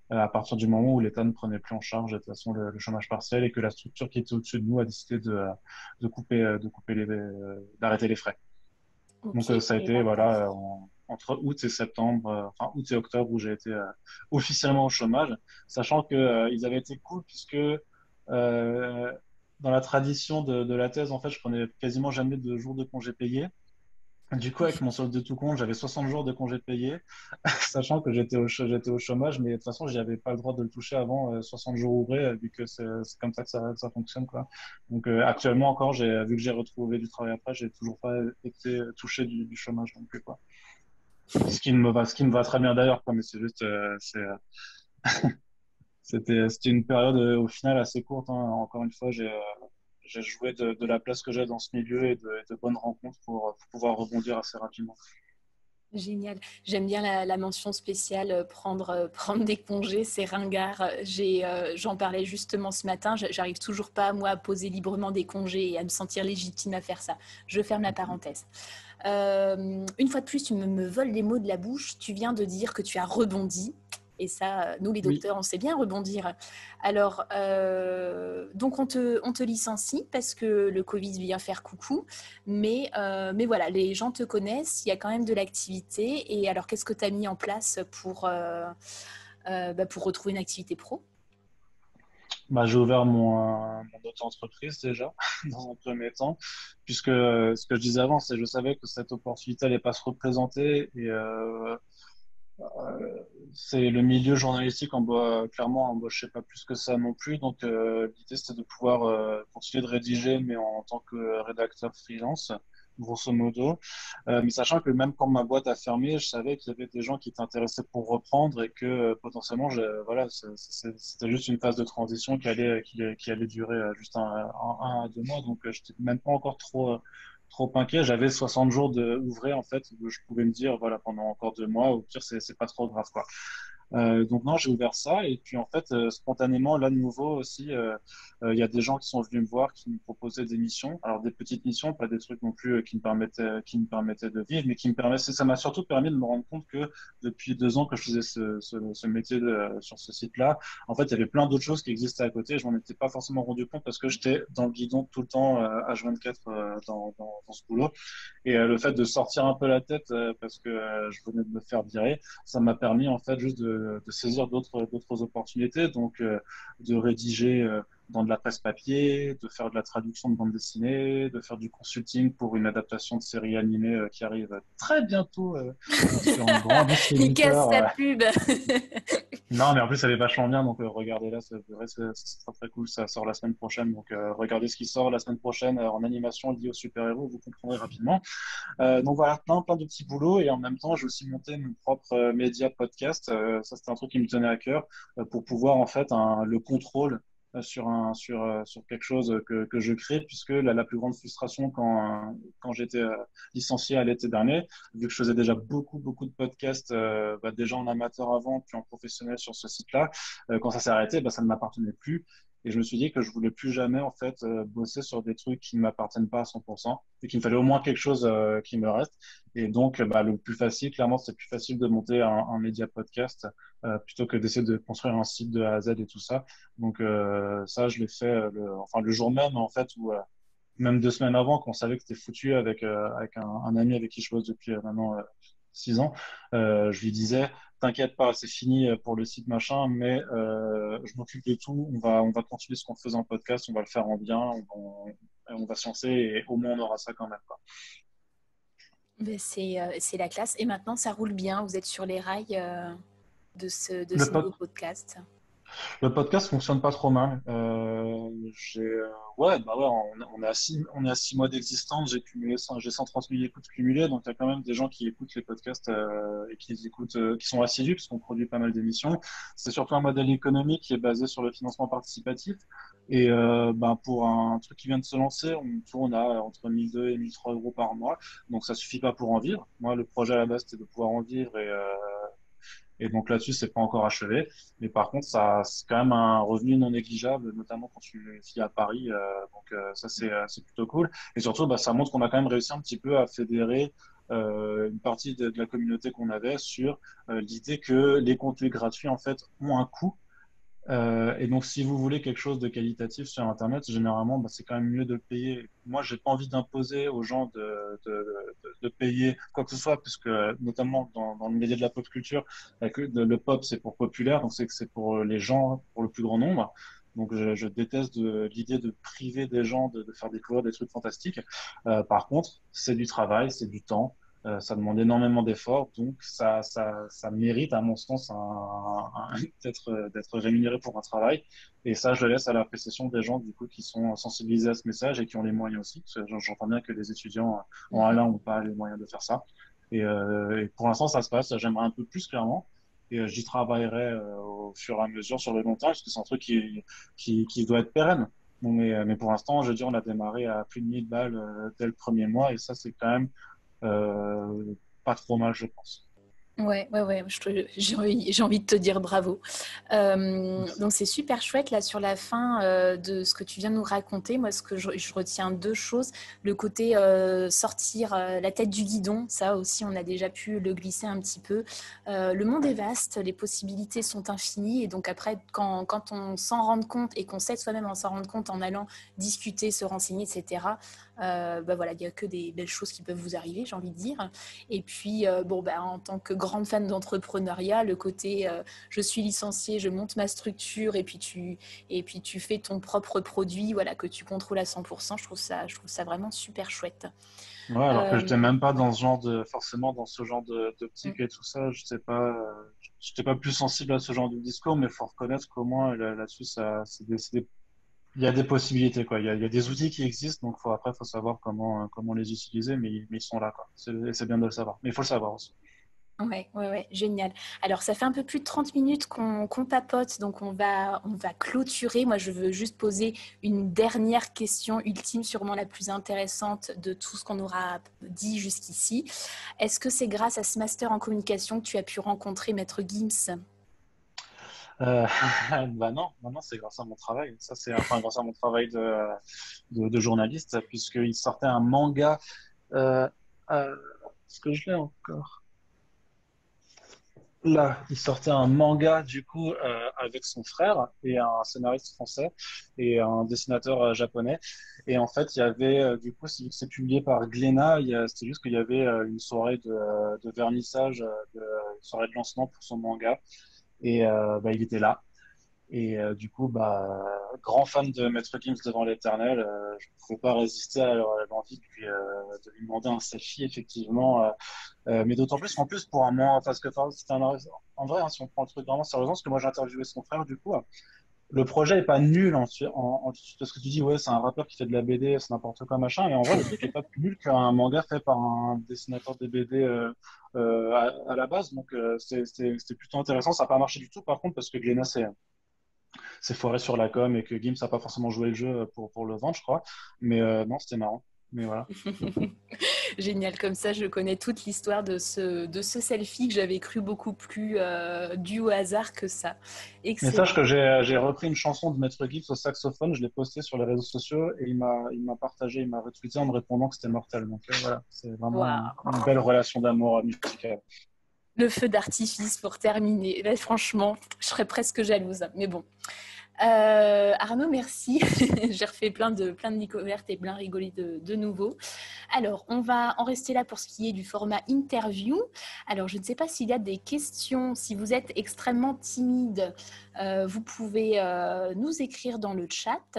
à partir du moment où l'État ne prenait plus en charge de toute façon le chômage partiel et que la structure qui était au-dessus de nous a décidé d'arrêter les frais. Ok, Donc ça a et été là, voilà entre août et septembre, enfin août et octobre où j'ai été officiellement au chômage, sachant que ils avaient été cool puisque dans la tradition de la thèse en fait je prenais quasiment jamais de jours de congés payés. Du coup, avec mon solde de tout compte, j'avais 60 jours de congés payés, sachant que j'étais au chômage, mais de toute façon, j'avais pas le droit de le toucher avant 60 jours ouvrés, vu que c'est comme ça que ça fonctionne, quoi. Donc, actuellement encore, vu que j'ai retrouvé du travail après, j'ai toujours pas été touché du chômage non plus, quoi. Ce qui me va très bien d'ailleurs, quoi, mais c'est juste, c'était une période au final assez courte, hein. Encore une fois, j'ai joué de la place que j'ai dans ce milieu et de bonnes rencontres pour pouvoir rebondir assez rapidement. génial. J'aime bien la mention spéciale prendre des congés, c'est ringard. J'en parlais justement ce matin. J'arrive toujours pas, moi, à poser librement des congés et à me sentir légitime à faire ça. Je ferme la parenthèse. Une fois de plus, tu me voles les mots de la bouche. Tu viens de dire que tu as rebondi. Et ça, nous les Oui. docteurs, on sait bien rebondir. Alors, donc on te licencie parce que le Covid vient faire coucou, mais voilà, les gens te connaissent, il y a quand même de l'activité. Et alors, qu'est-ce que tu as mis en place pour retrouver une activité pro? Bah, j'ai ouvert mon auto-entreprise déjà, dans un premier temps, puisque ce que je disais avant, c'est que je savais que cette opportunité n'allait pas se représenter et c'est le milieu journalistique clairement embauchait pas plus que ça non plus. Donc l'idée c'était de pouvoir continuer de rédiger, mais en tant que rédacteur freelance, grosso modo. Mais sachant que même quand ma boîte a fermé, je savais qu'il y avait des gens qui étaient intéressés pour reprendre et que potentiellement, voilà, c'était juste une phase de transition qui allait durer juste un à 2 mois. Donc je n'étais même pas encore trop inquiet. J'avais 60 jours de ouvrés en fait où je pouvais me dire voilà pendant encore 2 mois au pire c'est pas trop grave quoi. Donc non, j'ai ouvert ça et puis en fait spontanément là de nouveau aussi il y a des gens qui sont venus me voir qui me proposaient des missions, alors des petites missions, pas des trucs non plus qui me permettaient de vivre, mais ça m'a surtout permis de me rendre compte que depuis 2 ans que je faisais ce métier sur ce site-là, en fait il y avait plein d'autres choses qui existaient à côté. Je m'en étais pas forcément rendu compte parce que j'étais dans le guidon tout le temps H24 dans ce boulot. Et le fait de sortir un peu la tête parce que je venais de me faire virer, ça m'a permis en fait juste de saisir d'autres opportunités, donc de rédiger dans de la presse papier, de faire de la traduction de bande dessinée, de faire du consulting pour une adaptation de série animée qui arrive très bientôt sur un grand Il casse distributeur. ta pub. Non, mais en plus, elle est vachement bien, donc regardez-là, c'est très très cool, ça sort la semaine prochaine, donc regardez ce qui sort la semaine prochaine en animation liée aux super-héros, vous comprendrez rapidement. Donc voilà, plein de petits boulots et en même temps, j'ai aussi monté mon propre média podcast. Ça, c'était un truc qui me tenait à cœur pour pouvoir en fait le contrôle sur quelque chose que je crée, puisque la plus grande frustration quand j'étais licencié à l'été dernier, vu que je faisais déjà beaucoup de podcasts, déjà en amateur avant, puis en professionnel sur ce site-là, quand ça s'est arrêté, ça ne m'appartenait plus. Et je me suis dit que je voulais plus jamais en fait bosser sur des trucs qui ne m'appartiennent pas à 100% et qu'il me fallait au moins quelque chose qui me reste. Et donc, le plus facile, clairement, c'est plus facile de monter un média podcast plutôt que d'essayer de construire un site de A à Z et tout ça. Donc, ça, je l'ai fait le jour même, en fait, où même 2 semaines avant, quand on savait que c'était foutu avec un ami avec qui je bosse depuis maintenant 6 ans, je lui disais, t'inquiète pas, c'est fini pour le site machin, mais je m'occupe de tout. On va continuer ce qu'on faisait en podcast, on va le faire en bien, on va se lancer et au moins on aura ça quand même, quoi. C'est la classe. Et maintenant, ça roule bien. Vous êtes sur les rails de Le, ce nouveau pod- podcast. Le podcast fonctionne pas trop mal. Ouais, ouais, on est à 6 mois d'existence. J'ai 130 000 écoutes cumulées, donc il y a quand même des gens qui écoutent les podcasts et qui les écoutent, qui sont assidus parce qu'on produit pas mal d'émissions. C'est surtout un modèle économique qui est basé sur le financement participatif. Et pour un truc qui vient de se lancer, on tourne à entre 1 200 et 1 300 € par mois, donc ça suffit pas pour en vivre. Moi, le projet à la base, c'était de pouvoir en vivre et donc là-dessus, c'est pas encore achevé. Mais par contre, ça, c'est quand même un revenu non négligeable, notamment quand tu vis à Paris. Donc ça, c'est plutôt cool. Et surtout, ça montre qu'on a quand même réussi un petit peu à fédérer une partie de la communauté qu'on avait sur l'idée que les contenus gratuits, en fait, ont un coût et donc, si vous voulez quelque chose de qualitatif sur Internet, généralement, c'est quand même mieux de le payer. Moi, j'ai pas envie d'imposer aux gens de payer quoi que ce soit, puisque notamment dans le milieu de la pop culture, le pop, c'est pour populaire, donc c'est que c'est pour les gens, pour le plus grand nombre. Donc, je déteste l'idée de priver des gens de faire découvrir des trucs fantastiques. Par contre, c'est du travail, c'est du temps. Ça demande énormément d'efforts, donc ça mérite, à mon sens, d'être rémunéré pour un travail. Et ça, je le laisse à l'appréciation des gens, du coup, qui sont sensibilisés à ce message et qui ont les moyens aussi. Parce que j'entends bien que les étudiants en Mhm. A1 n'ont pas les moyens de faire ça. Et pour l'instant, ça se passe. J'aimerais un peu plus, clairement. Et j'y travaillerai au fur et à mesure sur le long terme, parce que c'est un truc qui doit être pérenne. Bon, mais pour l'instant, je veux dire, on a démarré à plus de 1000 balles dès le premier mois, et ça, c'est quand même pas trop mal, je pense. Ouais, j'ai envie de te dire bravo. Donc c'est super chouette là sur la fin de ce que tu viens de nous raconter. Moi, ce que je retiens deux choses. Le côté sortir la tête du guidon, ça aussi on a déjà pu le glisser un petit peu. Le monde est vaste, les possibilités sont infinies et donc après quand on s'en rend compte et qu'on sait soi-même en s'en rendre compte en allant discuter, se renseigner, etc. Voilà, il n'y a que des belles choses qui peuvent vous arriver, j'ai envie de dire. Et puis, en tant que grande fan d'entrepreneuriat, le côté je suis licenciée, je monte ma structure et puis tu fais ton propre produit voilà, que tu contrôles à 100%, je trouve ça vraiment super chouette. Ouais, alors que j'étais même pas Ouais. forcément dans ce genre Mm. d'optique et tout ça. Je sais pas, j'étais pas plus sensible à ce genre de discours, mais faut reconnaître qu'au moins là-dessus, il y a des possibilités, quoi. Il y a des outils qui existent, donc après, faut savoir comment les utiliser, mais ils sont là, quoi. C'est bien de le savoir. Mais il faut le savoir aussi. Ouais, génial. Alors, ça fait un peu plus de 30 minutes qu'on papote, donc on va clôturer. Moi, je veux juste poser une dernière question ultime, sûrement la plus intéressante de tout ce qu'on aura dit jusqu'ici. Est-ce que c'est grâce à ce master en communication que tu as pu rencontrer Maître Gims? Euh, bah non, non, non, c'est grâce à mon travail. Ça, c'est enfin grâce à mon travail de journaliste, puisqu'il sortait un manga. Euh, est-ce que je l'ai encore? Là, il sortait un manga du coup avec son frère et un scénariste français et un dessinateur japonais. Et en fait, il y avait du coup, c'est publié par Glénat. C'était juste qu'il y avait une soirée de vernissage, une soirée de lancement pour son manga. Et bah, il était là. Et du coup, bah, grand fan de Maître Gims devant l'Éternel, je ne pouvais pas résister à l'envie de lui demander un selfie, effectivement. Mais d'autant plus qu'en plus, pour un moment, parce que enfin, en vrai, hein, si on prend le truc vraiment sérieusement, parce que moi j'ai interviewé son frère, du coup, le projet est pas nul parce que tu dis, ouais, c'est un rappeur qui fait de la BD, c'est n'importe quoi, machin, mais en vrai, le truc est pas plus nul qu'un manga fait par un dessinateur de BD à la base. Donc, c'était plutôt intéressant. Ça n'a pas marché du tout, par contre, parce que Glénat s'est foiré sur la com et que Gims n'a pas forcément joué le jeu pour le vendre, je crois. Mais non, c'était marrant. Mais voilà. Génial, comme ça je connais toute l'histoire de ce selfie que j'avais cru beaucoup plus dû au hasard que ça. Mais sache Excellent. que j'ai repris une chanson de Maître Gims au saxophone, je l'ai postée sur les réseaux sociaux et il m'a partagé, il m'a retweeté en me répondant que c'était mortel. Donc voilà, c'est vraiment Waouh. une belle relation d'amour musicale. Le feu d'artifice pour terminer. Là, franchement, je serais presque jalouse. Mais bon. Arnaud, merci. J'ai refait plein de découvertes et plein rigolé de nouveau. Alors, on va en rester là pour ce qui est du format interview. Alors, je ne sais pas s'il y a des questions. Si vous êtes extrêmement timide, vous pouvez nous écrire dans le chat.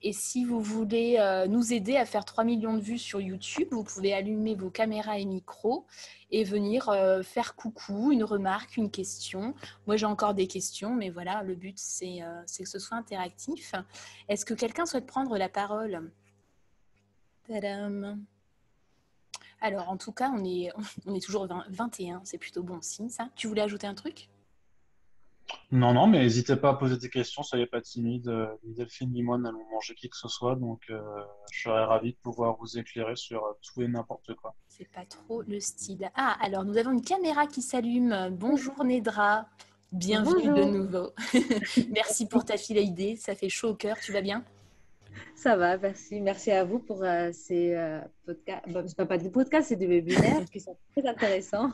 Et si vous voulez nous aider à faire 3 millions de vues sur YouTube, vous pouvez allumer vos caméras et micros et venir faire coucou, une remarque, une question. Moi, j'ai encore des questions, mais voilà, le but, c'est que ce soit interactif. Est-ce que quelqu'un souhaite prendre la parole? Tadam. Alors, en tout cas, on est toujours 21, c'est plutôt bon signe, ça. Tu voulais ajouter un truc? Non, non, mais n'hésitez pas à poser des questions, soyez pas timide. Ni Delphine ni moi n'allons manger qui que ce soit, donc je serais ravi de pouvoir vous éclairer sur tout et n'importe quoi. C'est pas trop le style. Ah, alors nous avons une caméra qui s'allume. Bonjour Nedra, bienvenue de Bonjour, nouveau. Merci pour ta file idée, ça fait chaud au cœur, tu vas bien? ça va, merci. Merci à vous pour ces podcasts. Bon, je ne peux pas des podcasts, c'est des webinaires qui sont très intéressants.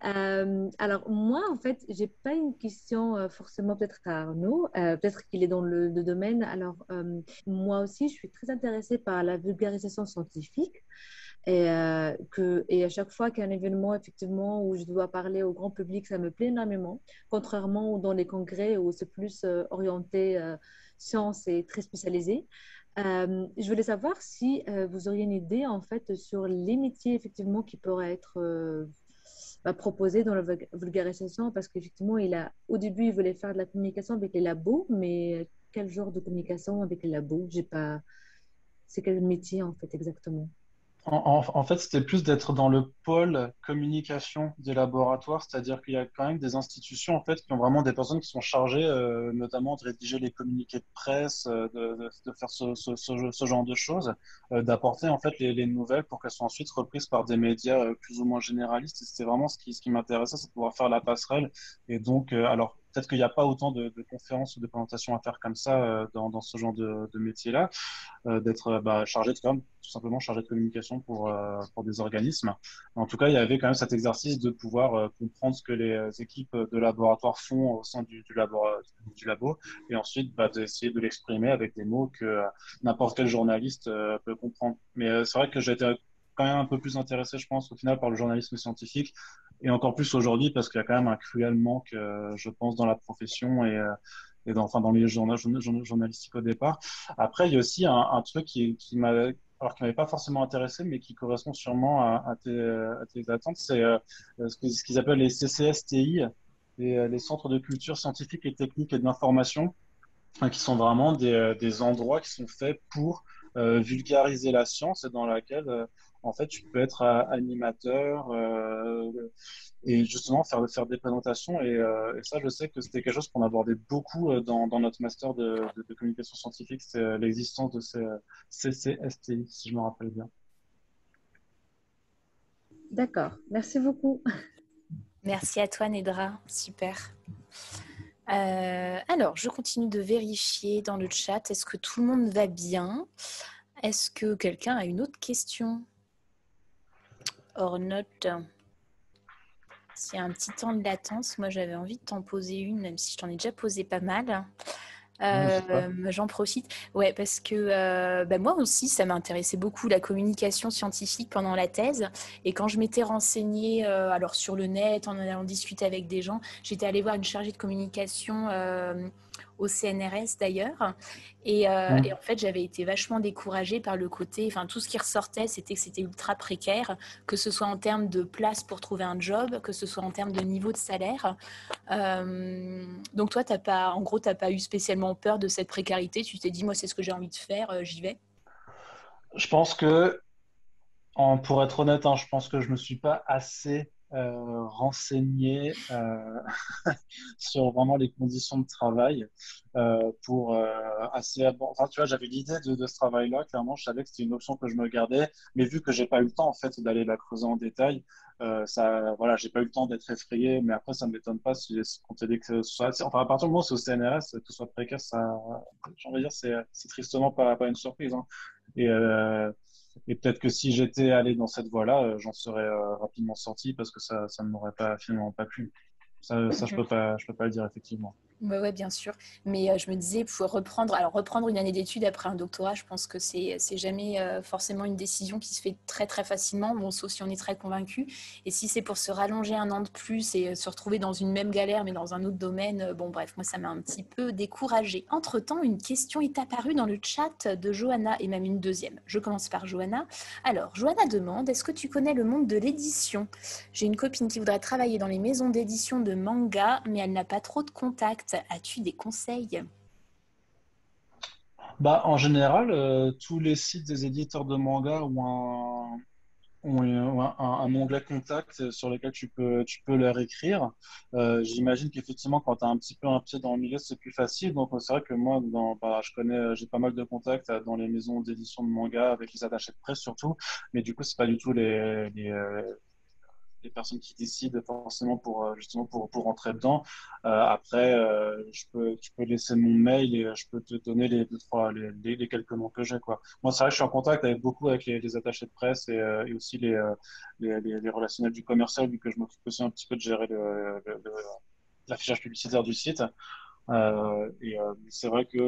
Alors, moi, en fait, je n'ai pas une question forcément peut-être à Arnaud, peut-être qu'il est dans le domaine. Alors, moi aussi, je suis très intéressée par la vulgarisation scientifique et à chaque fois qu'il y a un événement, effectivement, où je dois parler au grand public, ça me plaît énormément, contrairement dans les congrès où c'est plus orienté science et très spécialisé. Je voulais savoir si vous auriez une idée en fait sur les métiers effectivement qui pourraient être proposés dans la vulgarisation parce qu'effectivement au début il voulait faire de la communication avec les labos, mais quel genre de communication avec les labos? J'ai pas, c'est quel métier en fait exactement? En fait, c'était plus d'être dans le pôle communication des laboratoires, c'est-à-dire qu'il y a quand même des institutions en fait qui ont vraiment des personnes qui sont chargées, notamment de rédiger les communiqués de presse, de faire ce genre de choses, d'apporter en fait les nouvelles pour qu'elles soient ensuite reprises par des médias plus ou moins généralistes. Et c'était vraiment ce qui m'intéressait, c'est de pouvoir faire la passerelle. Et donc, alors peut-être qu'il n'y a pas autant de conférences ou de présentations à faire comme ça dans ce genre de métier-là d'être chargé de com, tout simplement chargé de communication pour des organismes. En tout cas, il y avait quand même cet exercice de pouvoir comprendre ce que les équipes de laboratoire font au sein du labo et ensuite d'essayer de l'exprimer avec des mots que n'importe quel journaliste peut comprendre. Mais c'est vrai que j'ai été quand même un peu plus intéressé, je pense, au final, par le journalisme scientifique, et encore plus aujourd'hui, parce qu'il y a quand même un cruel manque, je pense, dans la profession et enfin, dans les journalistiques au départ. Après, il y a aussi un truc qui m'avait pas forcément intéressé, mais qui correspond sûrement à tes attentes, c'est ce qu'ils appellent les CCSTI, les centres de culture scientifique et technique et de l'information, qui sont vraiment des endroits qui sont faits pour vulgariser la science et dans laquelle, en fait, tu peux être animateur et justement faire des présentations. Et ça, je sais que c'était quelque chose qu'on abordait beaucoup dans notre master de communication scientifique, c'est l'existence de ces CCSTI, si je me rappelle bien. D'accord, merci beaucoup. Merci à toi Nedra, super. Alors, je continue de vérifier dans le chat. Est-ce que tout le monde va bien? Est-ce que quelqu'un a une autre question? Or note, s'il y a un petit temps de latence, moi j'avais envie de t'en poser une, même si je t'en ai déjà posé pas mal. N'hésite pas. J'en profite. Ouais, parce que moi aussi, ça m'intéressait beaucoup la communication scientifique pendant la thèse. Et quand je m'étais renseignée alors sur le net, en allant discuter avec des gens, j'étais allée voir une chargée de communication au CNRS d'ailleurs. Et en fait, j'avais été vachement découragée par le côté, enfin tout ce qui ressortait, c'était que c'était ultra précaire, que ce soit en termes de place pour trouver un job, que ce soit en termes de niveau de salaire. Donc toi, en gros, t'as pas eu spécialement peur de cette précarité. Tu t'es dit, moi, c'est ce que j'ai envie de faire, j'y vais. Je pense que pour être honnête, hein, je pense que je me suis pas assez renseigné sur vraiment les conditions de travail pour assez. Enfin, tu vois, j'avais l'idée de ce travail-là. Clairement, je savais que c'était une option que je me gardais, mais vu que j'ai pas eu le temps en fait d'aller la creuser en détail, ça, voilà, j'ai pas eu le temps d'être effrayé. Mais après, ça m'étonne pas si on t'a dit que ce soit. Enfin, à partir du moment où c'est au CNRS, que ce soit précaire, ça, j'ai envie de dire, c'est tristement pas une surprise. Hein. Et et peut-être que si j'étais allé dans cette voie-là, j'en serais rapidement sorti parce que ça ne m'aurait pas finalement pas plu. Ça je peux pas le dire effectivement. Ouais, bien sûr. Mais je me disais, pour reprendre une année d'études après un doctorat, je pense que c'est jamais forcément une décision qui se fait très très facilement, bon, sauf si on est très convaincu. Et si c'est pour se rallonger un an de plus et se retrouver dans une même galère, mais dans un autre domaine, bon, bref, moi, ça m'a un petit peu découragée. Entre-temps, une question est apparue dans le chat de Johanna, et même une deuxième. Je commence par Johanna. Alors, Johanna demande, est-ce que tu connais le monde de l'édition? J'ai une copine qui voudrait travailler dans les maisons d'édition de manga, mais elle n'a pas trop de contacts. As-tu des conseils? Bah, en général, tous les sites des éditeurs de manga ont un onglet contact sur lequel tu peux leur écrire. J'imagine qu'effectivement, quand tu as un petit peu un pied dans le milieu, c'est plus facile. Donc, c'est vrai que moi, je connais, j'ai pas mal de contacts dans les maisons d'édition de manga avec les attachés de presse surtout. Mais du coup, c'est pas du tout les personnes qui décident forcément pour justement pour rentrer dedans. Après, tu peux laisser mon mail et je peux te donner les deux trois les quelques noms que j'ai quoi. Moi, c'est vrai que je suis en contact avec beaucoup avec les attachés de presse et aussi les relationnels du commercial vu que je m'occupe aussi un petit peu de gérer l'affichage publicitaire du site. C'est vrai que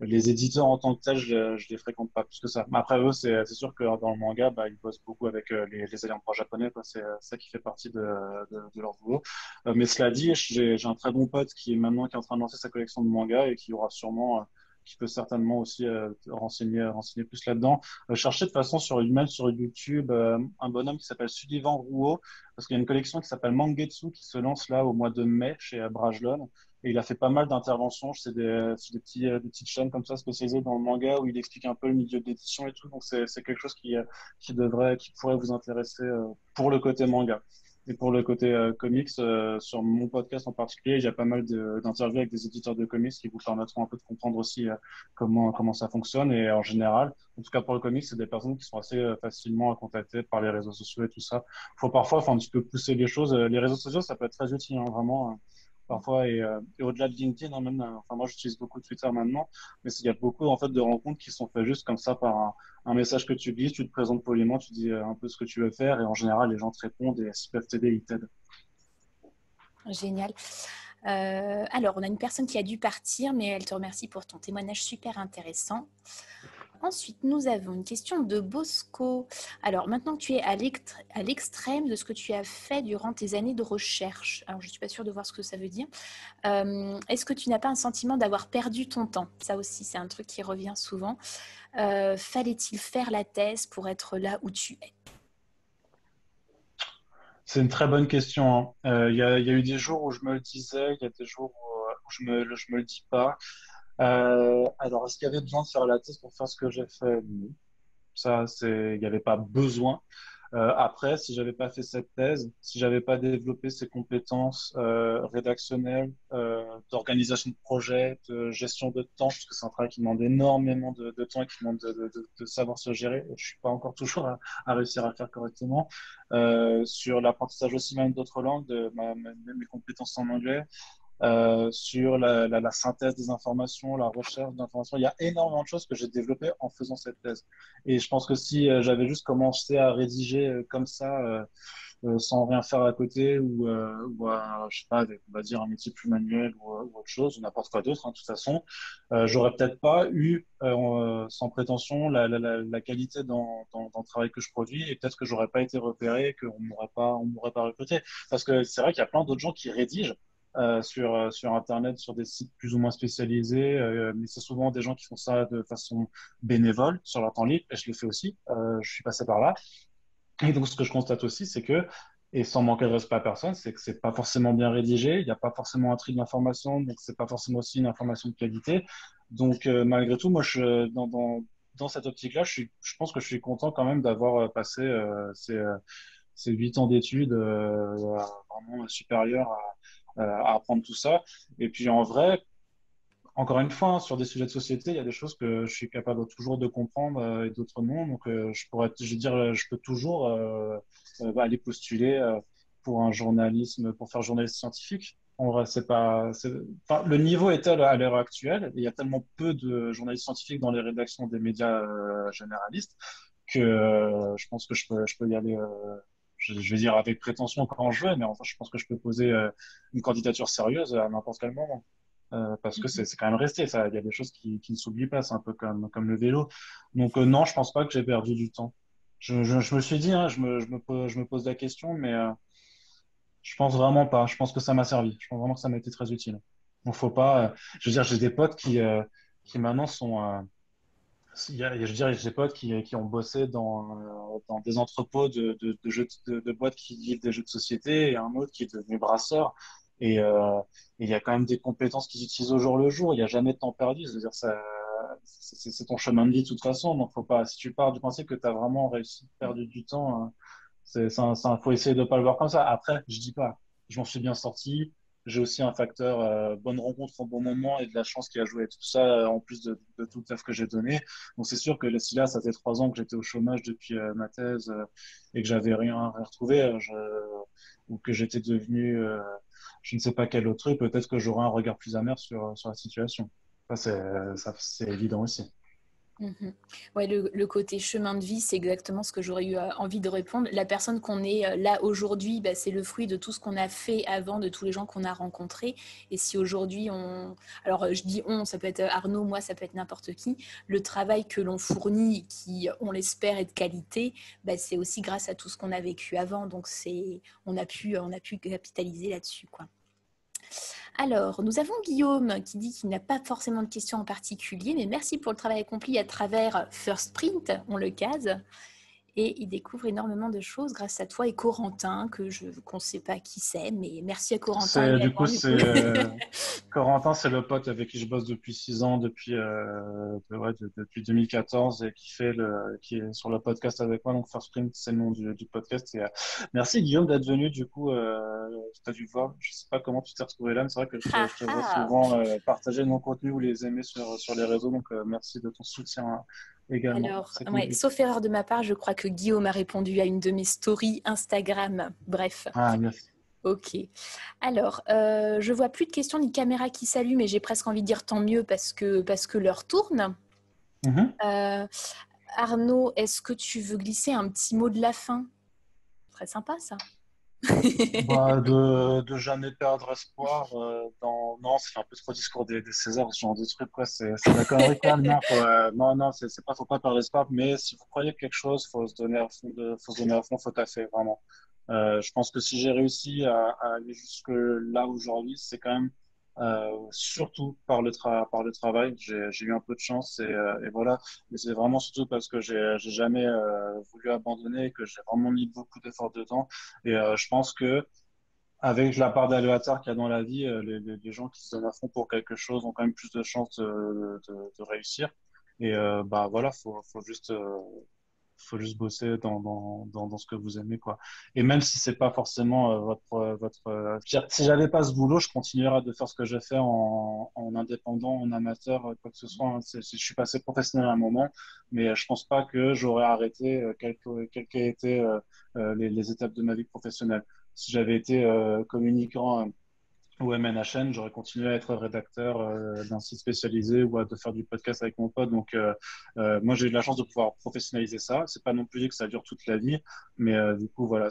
les éditeurs en tant que tels, je les fréquente pas plus que ça. Mais après, eux, c'est sûr que dans le manga, bah, ils bossent beaucoup avec les ayants droit japonais, quoi. C'est ça qui fait partie de leur boulot. Mais cela dit, j'ai un très bon pote qui est en train de lancer sa collection de mangas et qui aura sûrement, qui peut certainement aussi renseigner plus là-dedans. Cherchez de toute façon même sur YouTube un bonhomme qui s'appelle Sullivan Rouault, parce qu'il y a une collection qui s'appelle Mangetsu qui se lance là au mois de mai chez Brajlon. Et il a fait pas mal d'interventions. C'est des petites chaînes comme ça spécialisées dans le manga où il explique un peu le milieu d'édition et tout. Donc c'est quelque chose qui pourrait vous intéresser pour le côté manga. Et pour le côté comics, sur mon podcast en particulier, il y a pas mal d'interviews avec des éditeurs de comics qui vous permettront un peu de comprendre aussi comment ça fonctionne. Et en général, en tout cas pour le comics, c'est des personnes qui sont assez facilement à contacter par les réseaux sociaux et tout ça. Faut parfois, enfin, un petit peu pousser les choses. Les réseaux sociaux, ça peut être très utile, hein, vraiment. Parfois et au-delà de LinkedIn, hein, même, enfin moi j'utilise beaucoup Twitter maintenant, mais il y a beaucoup en fait de rencontres qui sont faites juste comme ça par un message que tu glisses, tu te présentes poliment, tu dis un peu ce que tu veux faire et en général les gens te répondent et s'ils peuvent t'aider, ils t'aident. Génial. Alors, on a une personne qui a dû partir, mais elle te remercie pour ton témoignage super intéressant. Ensuite, nous avons une question de Bosco. Alors, maintenant que tu es à l'extrême de ce que tu as fait durant tes années de recherche, alors je ne suis pas sûre de voir ce que ça veut dire, est-ce que tu n'as pas un sentiment d'avoir perdu ton temps? Ça aussi, c'est un truc qui revient souvent. Fallait-il faire la thèse pour être là où tu es? C'est une très bonne question, hein. Il y a eu des jours où je me le disais, il y a des jours où je me le dis pas. Alors, est-ce qu'il y avait besoin de faire la thèse pour faire ce que j'ai fait? Non. Il n'y avait pas besoin. Après, si j'avais pas fait cette thèse, si j'avais pas développé ces compétences rédactionnelles, d'organisation de projet, de gestion de temps, parce que c'est un travail qui demande énormément de temps et qui demande de savoir se gérer, je suis pas encore toujours à réussir à le faire correctement. Sur l'apprentissage aussi même d'autres langues, mes compétences en anglais. sur la synthèse des informations, la recherche d'informations. Il y a énormément de choses que j'ai développées en faisant cette thèse. Et je pense que si j'avais juste commencé à rédiger comme ça, sans rien faire à côté, je sais pas, on va dire un métier plus manuel ou autre chose, ou n'importe quoi d'autre, hein, de toute façon, j'aurais peut-être pas eu, sans prétention, la qualité dans le travail que je produis, et peut-être que j'aurais pas été repéré, on m'aurait pas recruté. Parce que c'est vrai qu'il y a plein d'autres gens qui rédigent sur Internet, sur des sites plus ou moins spécialisés, mais c'est souvent des gens qui font ça de façon bénévole, sur leur temps libre, et je le fais aussi, je suis passé par là. Et donc, ce que je constate aussi, c'est que, et sans manquer de respect à personne, c'est que c'est pas forcément bien rédigé, il n'y a pas forcément un tri d'informations, donc c'est pas forcément aussi une information de qualité. Donc, malgré tout, moi, dans cette optique-là, je pense que je suis content quand même d'avoir passé ces 8 ans d'études vraiment supérieurs à apprendre tout ça. Et puis, en vrai, encore une fois, hein, sur des sujets de société, il y a des choses que je suis capable toujours de comprendre et d'autres non. Donc, je veux dire, je peux toujours aller postuler pour un journalisme, pour faire journaliste scientifique. En vrai, enfin, le niveau est tel à l'heure actuelle, et il y a tellement peu de journalistes scientifiques dans les rédactions des médias généralistes que je pense que je peux y aller. Je vais dire avec prétention quand je veux, mais enfin, je pense que je peux poser une candidature sérieuse à n'importe quel moment. Parce que c'est quand même resté, ça. Il y a des choses qui ne s'oublient pas, c'est un peu comme le vélo. Donc, non, je pense pas que j'ai perdu du temps. Je me suis dit, hein, je me pose la question, mais je pense vraiment pas. Je pense que ça m'a servi. Je pense vraiment que ça m'a été très utile. Donc, faut pas. Je veux dire, j'ai des potes qui maintenant sont. Je veux dire, j'ai des potes qui ont bossé dans des entrepôts de boîtes qui livrent des jeux de société, et un autre qui est devenu brasseur. Et il y a quand même des compétences qu'ils utilisent au jour le jour. Il n'y a jamais de temps perdu. C'est-à-dire, c'est ton chemin de vie de toute façon. Donc, faut pas, si tu pars du principe que tu as vraiment réussi à perdre du temps, faut essayer de pas le voir comme ça. Après, je dis pas, je m'en suis bien sorti. J'ai aussi un facteur bonne rencontre au bon moment et de la chance qui a joué tout ça, en plus de tout le taf que j'ai donné. Donc c'est sûr que si là, ça fait 3 ans que j'étais au chômage depuis ma thèse et que j'avais rien retrouvé, ou que j'étais devenu je ne sais pas quel autre truc, peut-être que j'aurais un regard plus amer sur la situation. C'est évident aussi. Mhm. Ouais, le côté chemin de vie, c'est exactement ce que j'aurais eu envie de répondre. La personne qu'on est là aujourd'hui, bah, c'est le fruit de tout ce qu'on a fait avant, de tous les gens qu'on a rencontrés. Et si aujourd'hui on... Alors je dis on, ça peut être Arnaud, moi, ça peut être n'importe qui. Le travail que l'on fournit, qui, on l'espère, est de qualité, bah, c'est aussi grâce à tout ce qu'on a vécu avant. Donc on a pu capitaliser là-dessus, quoi. Alors, nous avons Guillaume qui dit qu'il n'a pas forcément de questions en particulier, mais merci pour le travail accompli à travers First Print, on le case. Et il découvre énormément de choses grâce à toi et Corentin, qu'on ne sait pas qui c'est, mais merci à Corentin C'est, du également. coup, c'est Corentin, c'est le pote avec qui je bosse depuis 6 ans, depuis 2014, et qui est sur le podcast avec moi. Donc, First Print, c'est le nom du podcast. Et, merci Guillaume d'être venu. Du coup, tu as dû voir. Je sais pas comment tu t'es retrouvé là, mais c'est vrai que Ah, je te vois ah. souvent partager nos contenus ou les aimer sur les réseaux. Donc, merci de ton soutien également. Alors, C'est ouais, cool. sauf erreur de ma part, je crois que Guillaume a répondu à une de mes stories Instagram. Bref. Ah, yes. Ok. Alors, je vois plus de questions ni caméra qui s'allume et j'ai presque envie de dire tant mieux parce que l'heure tourne. Mhm. Euh, Arnaud, est-ce que tu veux glisser un petit mot de la fin? Très sympa ça. Bah, de jamais perdre espoir non, c'est un peu trop discours des Césars, ce genre de truc, quoi. C'est de la connerie, quoi. Non, non, faut pas perdre espoir, mais si vous croyez quelque chose, faut se donner à fond, faut se donner à fond, faut taffer, vraiment. Je pense que si j'ai réussi à aller jusque là aujourd'hui, c'est quand même surtout par le travail. J'ai eu un peu de chance et voilà. Mais c'est vraiment surtout parce que j'ai jamais voulu abandonner et que j'ai vraiment mis beaucoup d'efforts dedans. Et je pense que avec la part d'aléatoire qu'il y a dans la vie, les gens qui se donnent à fond pour quelque chose ont quand même plus de chances de réussir. Et bah voilà, faut juste bosser dans ce que vous aimez, quoi. Et même si c'est pas forcément si j'avais pas ce boulot, je continuerais de faire ce que j'ai fait en indépendant, en amateur, quoi que ce soit, hein. Je suis passé professionnel à un moment, mais je pense pas que j'aurais arrêté quelles qu'aient été les étapes de ma vie professionnelle. Si j'avais été communicant ou MNHN, j'aurais continué à être rédacteur d'un site spécialisé ou à de faire du podcast avec mon pote. Donc, moi, j'ai eu de la chance de pouvoir professionnaliser ça. C'est pas non plus dit que ça dure toute la vie, mais du coup, voilà,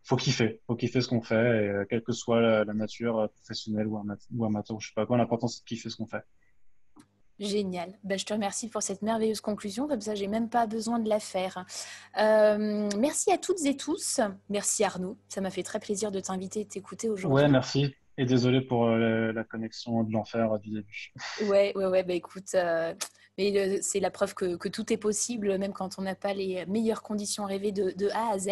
faut kiffer ce qu'on fait, et, quelle que soit la nature professionnelle ou amateur, je sais pas quoi, l'important c'est de kiffer ce qu'on fait. Génial. Ben, je te remercie pour cette merveilleuse conclusion. Comme ça, j'ai même pas besoin de la faire. Merci à toutes et tous. Merci Arnaud. Ça m'a fait très plaisir de t'inviter et de t'écouter Ouais, aujourd'hui. merci. Et désolé pour la connexion de l'enfer du début. Ouais. Bah écoute, mais c'est la preuve que tout est possible, même quand on n'a pas les meilleures conditions rêvées de A à Z.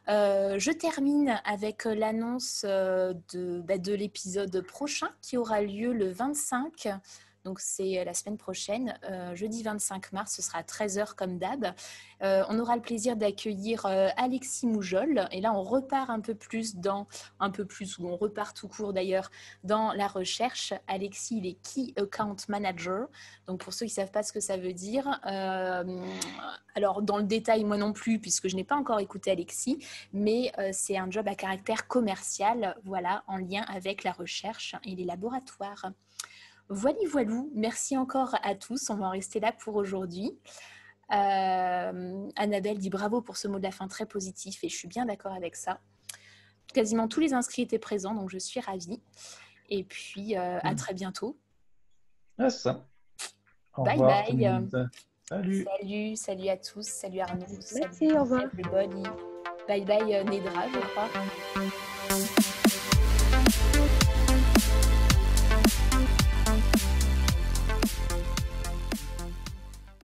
Je termine avec l'annonce de l'épisode prochain qui aura lieu le 25. Donc c'est la semaine prochaine, jeudi 25 mars, ce sera à 13h comme d'hab. On aura le plaisir d'accueillir Alexis Moujol. Et là, on repart ou on repart tout court d'ailleurs, dans la recherche. Alexis, il est Key Account Manager. Donc pour ceux qui ne savent pas ce que ça veut dire, alors dans le détail, moi non plus, puisque je n'ai pas encore écouté Alexis, mais c'est un job à caractère commercial, voilà, en lien avec la recherche et les laboratoires. Voilou, merci encore à tous. On va en rester là pour aujourd'hui. Annabelle dit bravo pour ce mot de la fin très positif et je suis bien d'accord avec ça. Quasiment tous les inscrits étaient présents, donc je suis ravie. Et puis, à très bientôt. Ah, c'est ça. Au Bye revoir tout le bye. monde. Salut. Salut à tous. Salut Arnaud. Merci, Salut au revoir. everybody. Bye bye Nedra, je crois.